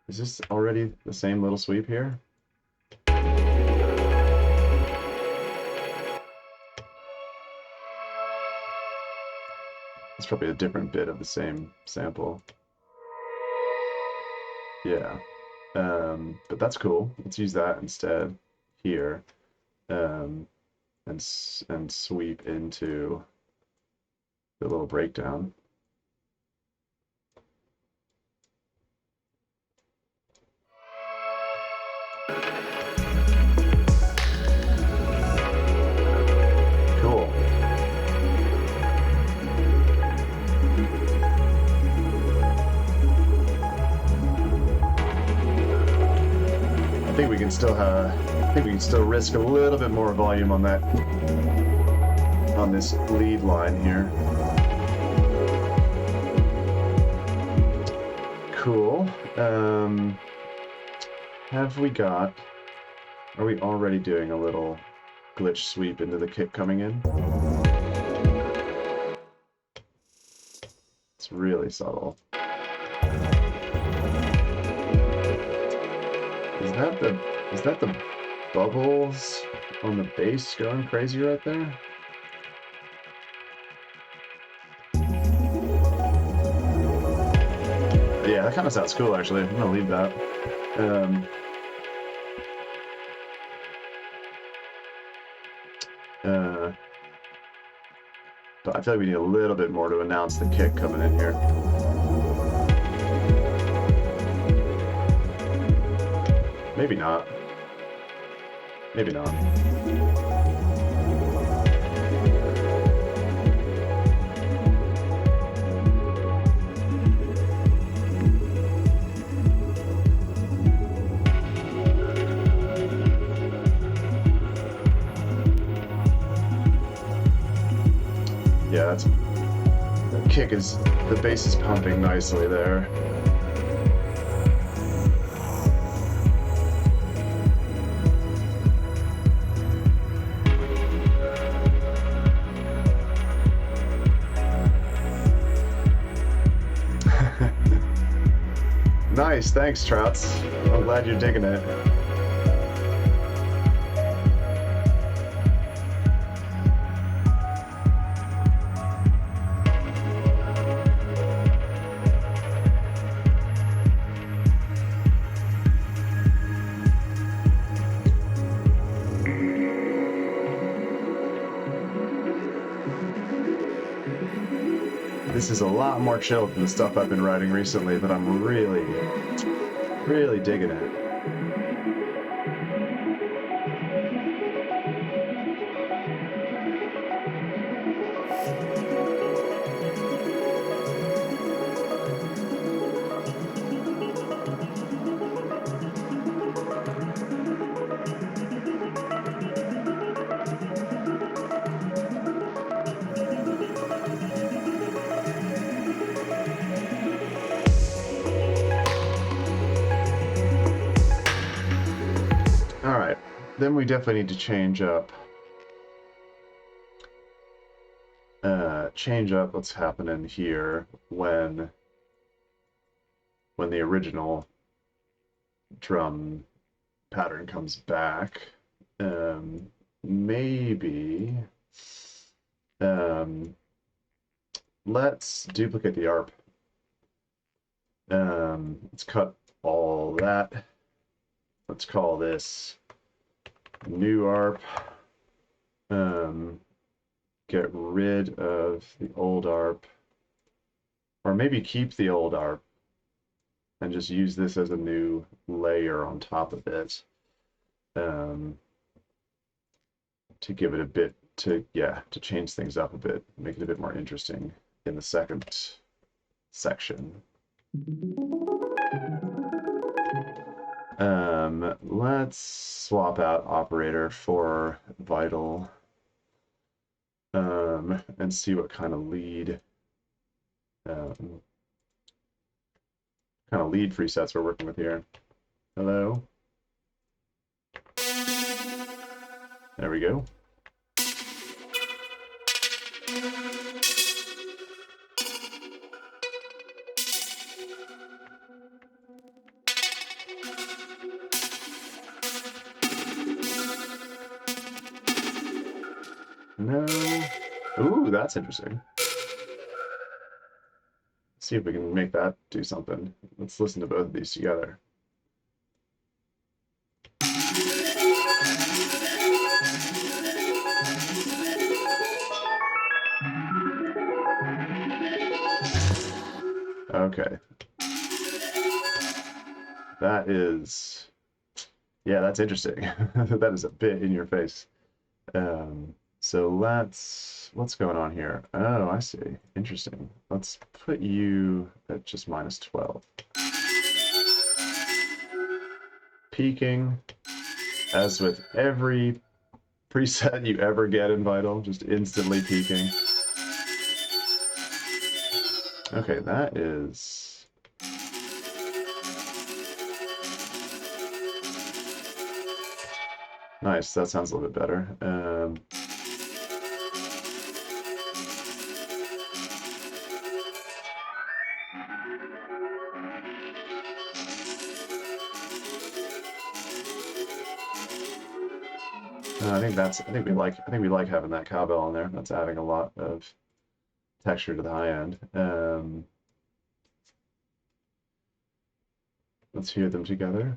is this already the same little sweep here? It's probably a different bit of the same sample. Yeah, but that's cool. Let's use that instead here, and sweep into the little breakdown. Cool. I think we can still risk a little bit more volume on this lead line here. Cool. Are we already doing a little glitch sweep into the kick coming in? It's really subtle. Is that the bubbles on the bass going crazy right there? Yeah, that kind of sounds cool actually. I'm gonna leave that. But I feel like we need a little bit more to announce the kick coming in here. Maybe not. Maybe not. Yeah, the bass is pumping nicely there. Nice, thanks, Trouts. I'm glad you're digging it. This is a lot more chill than the stuff I've been writing recently, but I'm really digging it. then we definitely need to change up what's happening here when the original drum pattern comes back. Maybe let's duplicate the ARP. Let's cut all that. Let's call this new ARP. Get rid of the old ARP, or maybe keep the old ARP and just use this as a new layer on top of it, to give it a bit, to change things up a bit, make it a bit more interesting in the second section. Let's swap out operator for vital, and see what kind of lead presets we're working with here. Hello. There we go. No. Ooh, that's interesting. Let's see if we can make that do something. Let's listen to both of these together. Okay. That is, yeah, that's interesting. That is a bit in your face. So what's going on here? Oh, I see. Interesting. Let's put you at just -12. Peaking, as with every preset you ever get in Vital, just instantly peaking. Okay, that is... nice, that sounds a little bit better. I think we like having that cowbell in there. That's adding a lot of texture to the high end. Let's hear them together.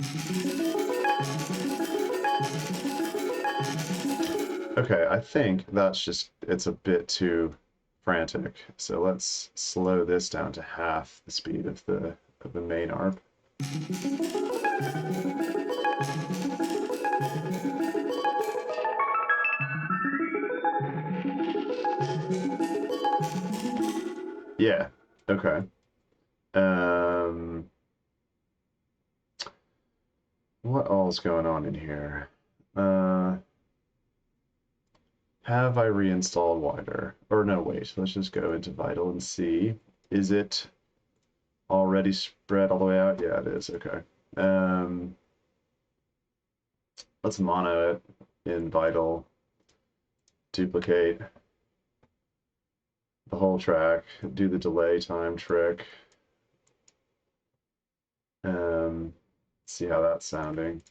Okay, I think it's a bit too frantic. So let's slow this down to half the speed of the main ARP. Yeah, okay. What all's going on in here? Have I reinstalled wider? Or no, wait, let's just go into Vital and see. Is it already spread all the way out? Yeah, it is, okay. Let's mono it in Vital, duplicate the whole track, do the delay time trick. See how that's sounding.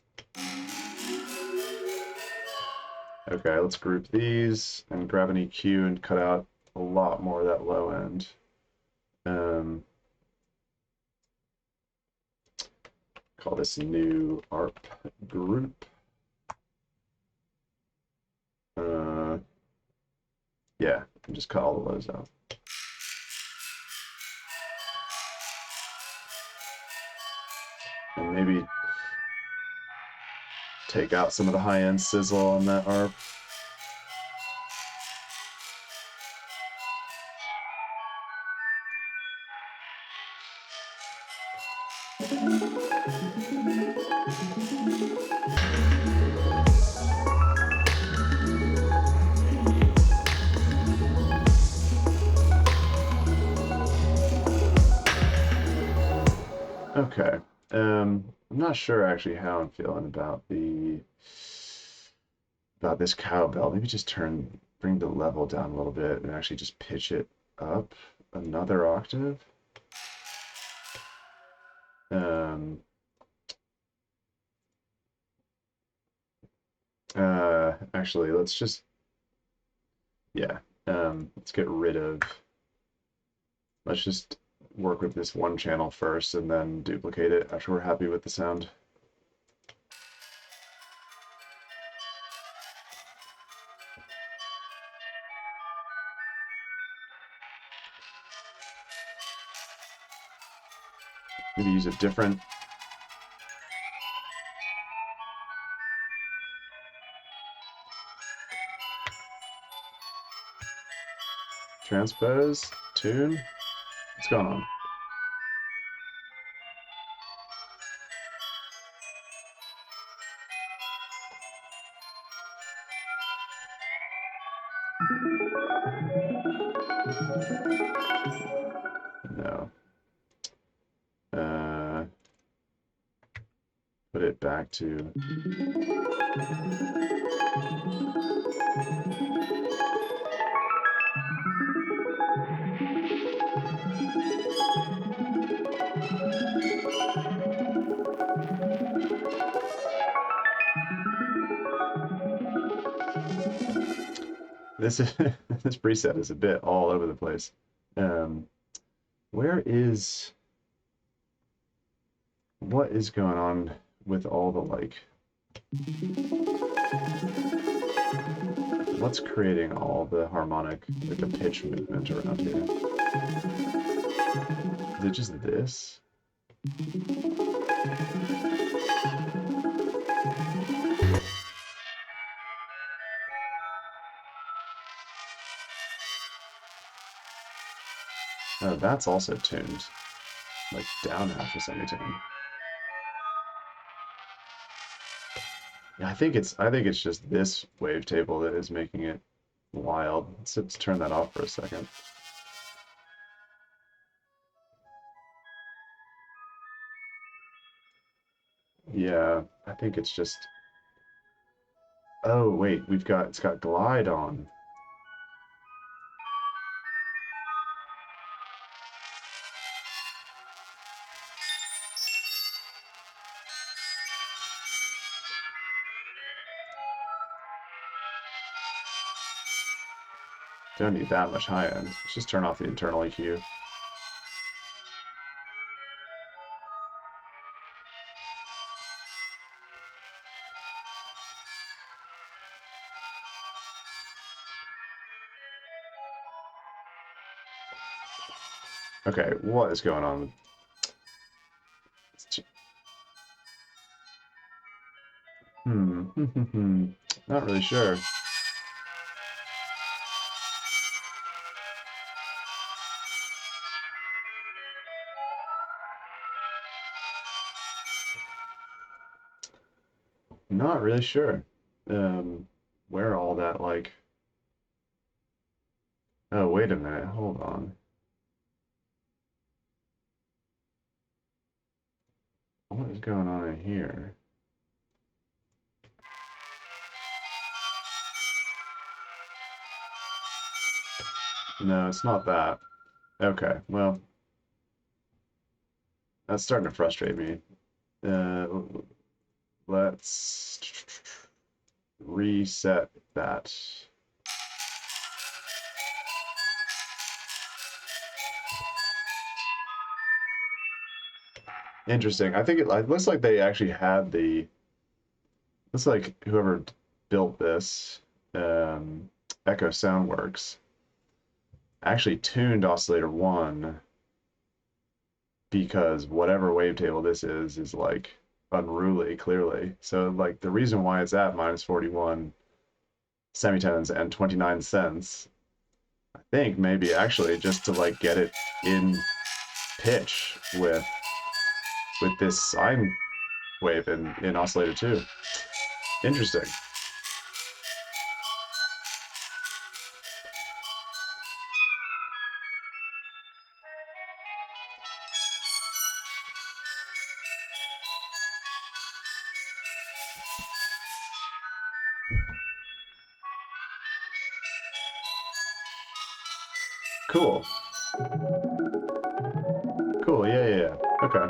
Okay, let's group these and grab an EQ and cut out a lot more of that low end. Call this new ARP group. Yeah, and just cut all the lows out. And maybe take out some of the high-end sizzle on that ARP. Okay. I'm not sure actually how I'm feeling about the about this cowbell. Maybe just bring the level down a little bit and actually just pitch it up another octave. Um, Actually, let's just, yeah, let's get rid of, let's just work with this one channel first and then duplicate it after we're happy with the sound. Maybe use a different transpose, tune. What's going on? No. Put it back to. This is this preset is a bit all over the place. Um, where is what is going on with all the like? What's creating all the harmonic, like the pitch movement around here? Is it just this? Oh, that's also tuned, like down half a semitone. Yeah, I think it's just this wavetable that is making it wild. Let's turn that off for a second. Yeah, I think it's just. Oh wait, it's got glide on. Don't need that much high end. Let's just turn off the internal EQ. Okay, what is going on? Not really sure. Not really sure. Where all that like. Oh, wait a minute. Hold on. What is going on in here? No, it's not that. Okay, well, that's starting to frustrate me. Uh, let's reset that. Interesting. I think it looks like they actually had the. Looks like whoever built this, Echo Soundworks, actually tuned oscillator 1 because whatever wavetable this is like unruly, clearly. So like the reason why it's at minus 41 semitones and 29 cents, I think maybe actually just to like get it in pitch with this sine wave in oscillator 2. Interesting. Cool. Cool, yeah. Okay.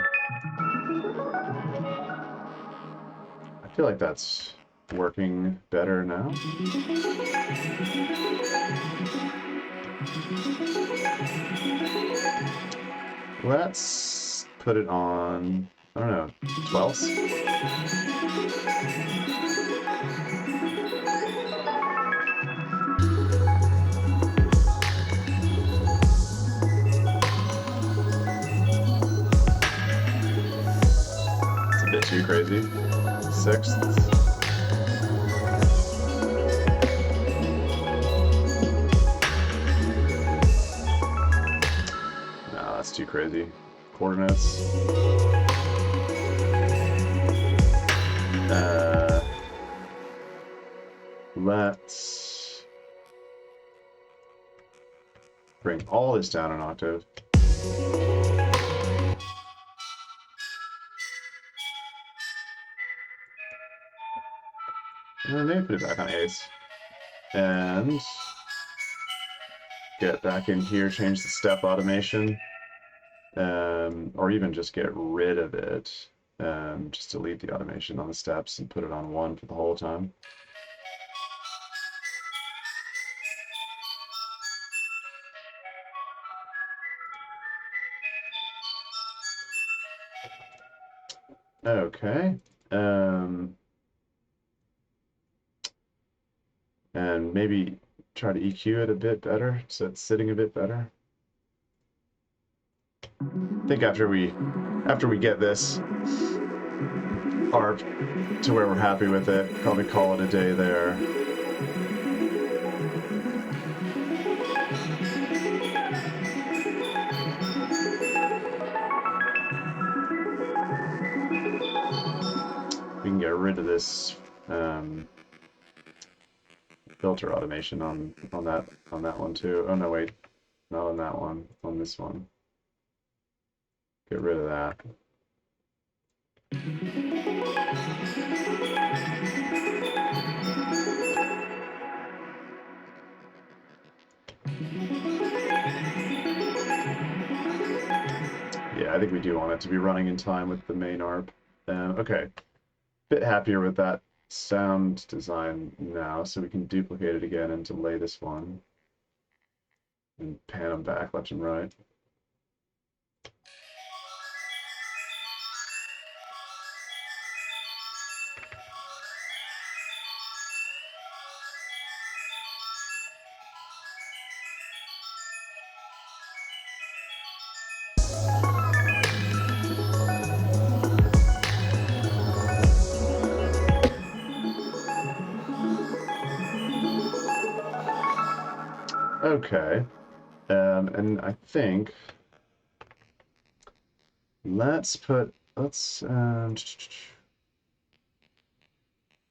I feel like that's working better now. Let's put it on, I don't know, 12ths? It's a bit too crazy. 6ths? No, that's too crazy. Coordinates. Let's bring all this down an octave. And maybe put it back on 8ths. And get back in here, change the step automation. Or even just get rid of it. Just delete the automation on the steps and put it on 1 for the whole time. Okay. And maybe try to EQ it a bit better so it's sitting a bit better. I think after we get this ARP to where we're happy with it, probably call it a day there. We can get rid of this filter automation on that one too. Oh no, wait, not on that one. On this one, get rid of that. Yeah, I think we do want it to be running in time with the main ARP. Okay, bit happier with that sound design now, so we can duplicate it again and delay this one and pan them back left and right. Okay, and I think let's what am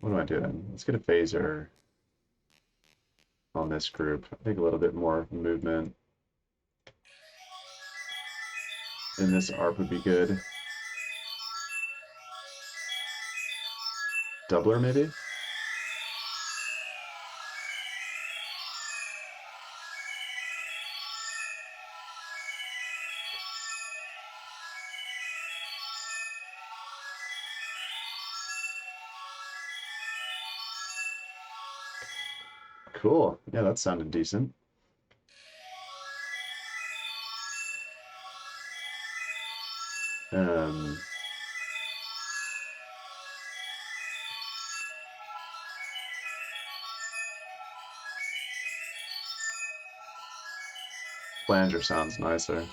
I doing? Let's get a phaser on this group. I think a little bit more movement in this ARP would be good. Doubler maybe? Cool. Yeah, that sounded decent. Flanger sounds nicer.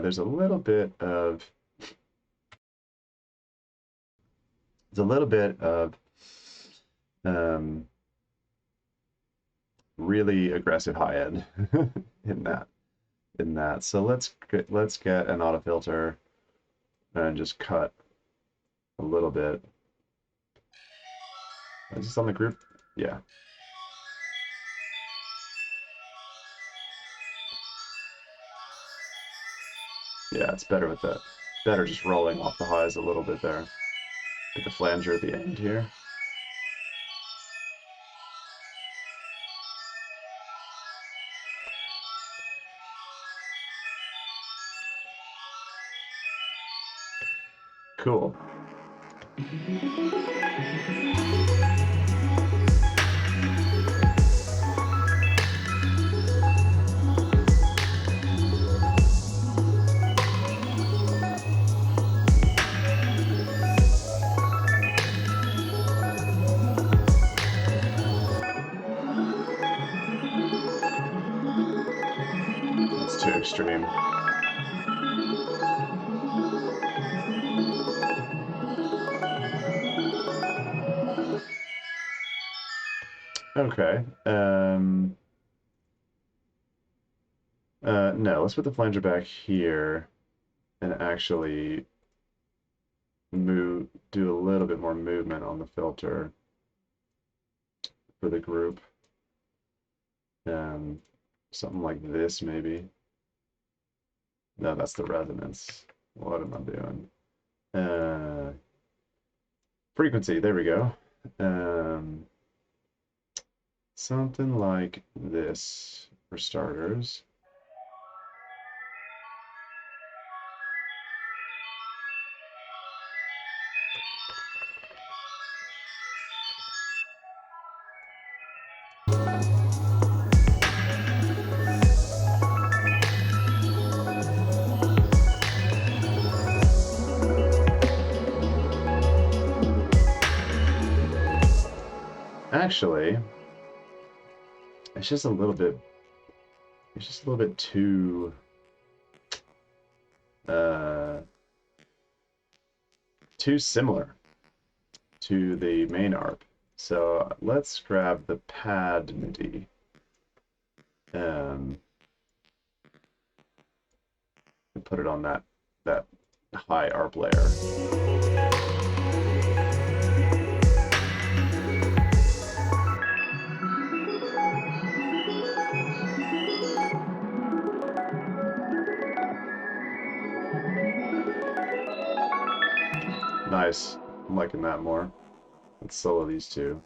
There's a little bit of um, really aggressive high end in that. So let's get an auto filter and just cut a little bit. Is this on the group? Yeah. Yeah, it's better with that. Better just rolling off the highs a little bit there. Get the flanger at the end here. Cool. That's too extreme. Okay. No, let's put the flanger back here and actually do a little bit more movement on the filter for the group. Something like this, maybe. No, that's the resonance. What am I doing? Frequency, there we go. Something like this for starters. Actually, it's just a little bit too too similar to the main ARP. So let's grab the pad MIDI. And put it on that high ARP layer. Nice. I'm liking that more. Let's solo these two.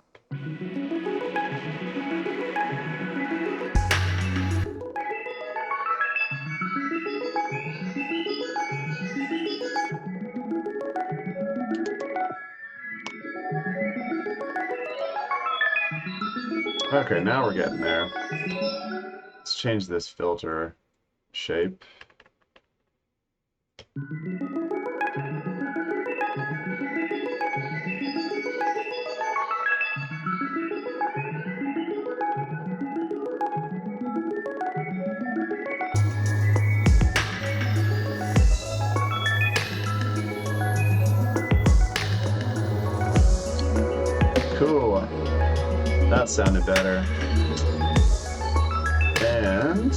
Okay, now we're getting there. Let's change this filter shape. Cool. That sounded better. And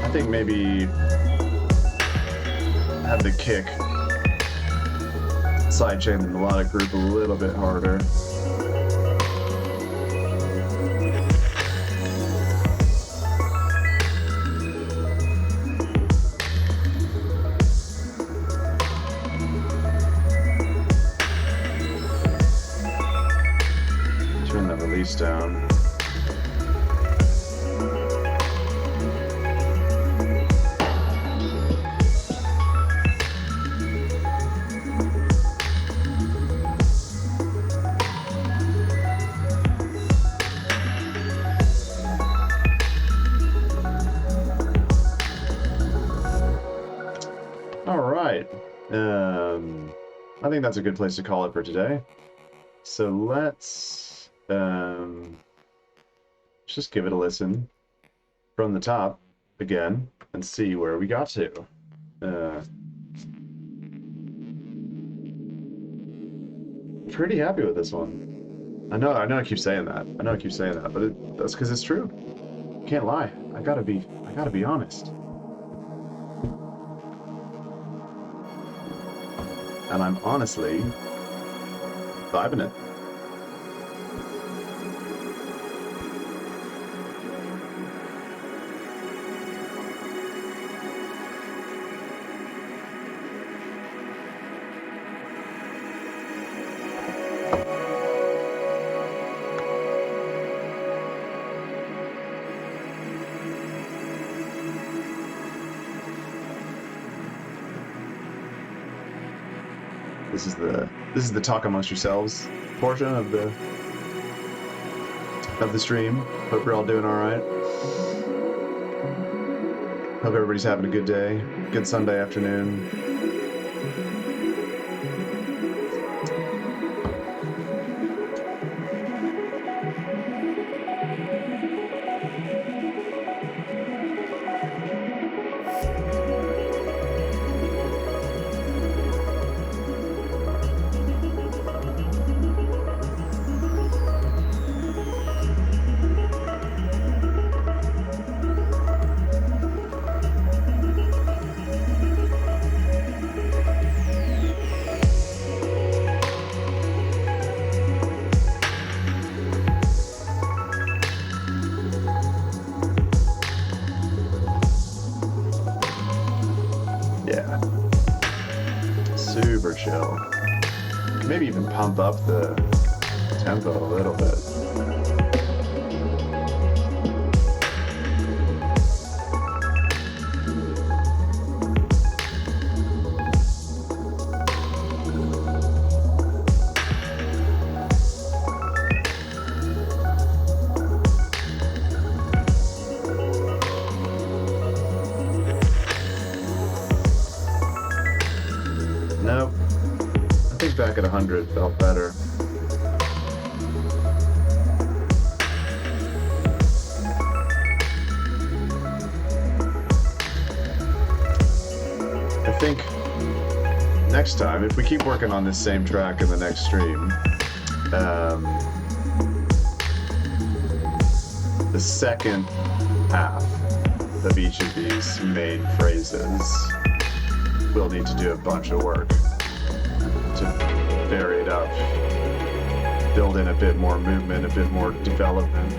I think maybe have the kick sidechain the melodic group a little bit harder. Turn the release down. All right. I think that's a good place to call it for today. So let's just give it a listen from the top again and see where we got to. Pretty happy with this one. I know I keep saying that. But that's because it's true. Can't lie. I gotta be honest. And I'm honestly vibing it. This is the talk amongst yourselves portion of the stream. Hope you're all doing all right. Hope everybody's having a good day, good Sunday afternoon. Chill. Maybe even pump up the tempo a little bit. Back at 100 felt better. I think next time, if we keep working on this same track in the next stream, the second half of each of these main phrases will need to do a bunch of work to vary it up, build in a bit more movement, a bit more development.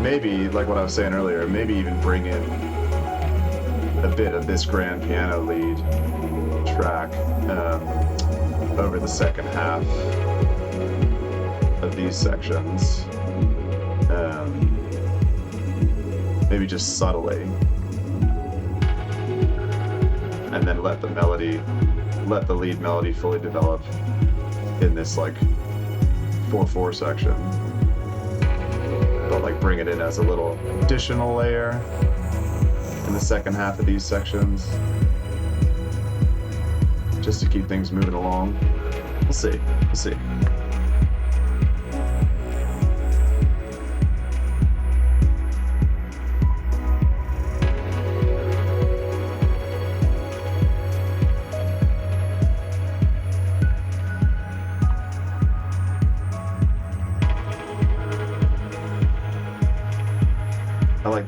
Maybe, like what I was saying earlier, maybe even bring in a bit of this grand piano lead track over the second half of these sections. Maybe just subtly. And then let the lead melody fully develop in this like 4/4 section. But like bring it in as a little additional layer in the second half of these sections. Just to keep things moving along. We'll see.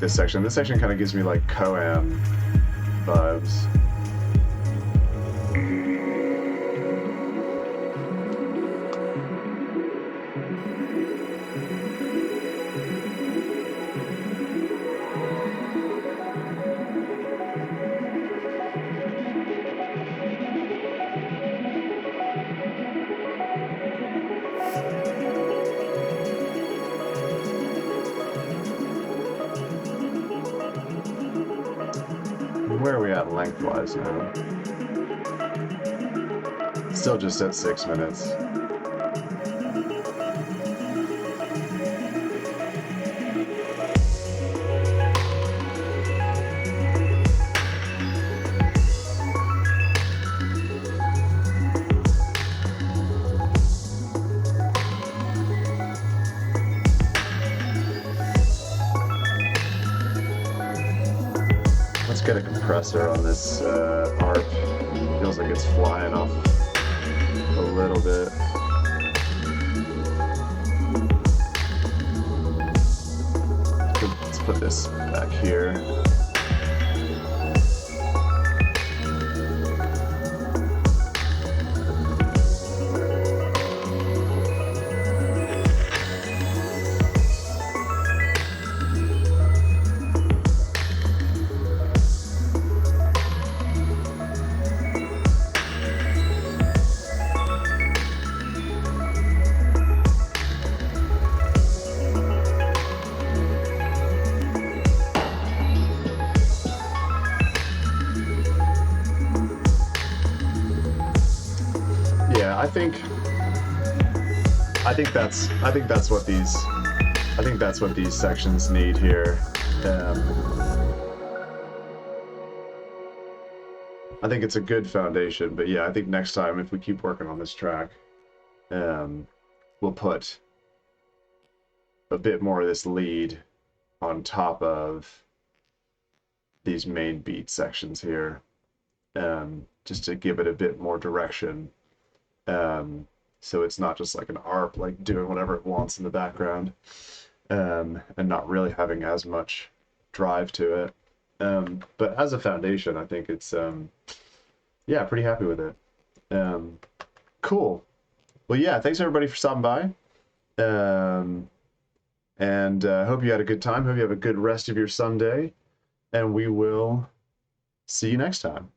This section. This section kind of gives me like Coam vibes. Where are we at lengthwise now? Still just at 6 minutes. Get a compressor on this ARP. Feels like it's flying off a little bit. Let's put this back here. that's what these sections need here. I think it's a good foundation, but yeah, I think next time if we keep working on this track, we'll put a bit more of this lead on top of these main beat sections here, just to give it a bit more direction. So it's not just like an ARP, like doing whatever it wants in the background, and not really having as much drive to it. But as a foundation, I think it's, yeah, pretty happy with it. Cool. Well, yeah, thanks everybody for stopping by. And hope you had a good time. Hope you have a good rest of your Sunday. And we will see you next time.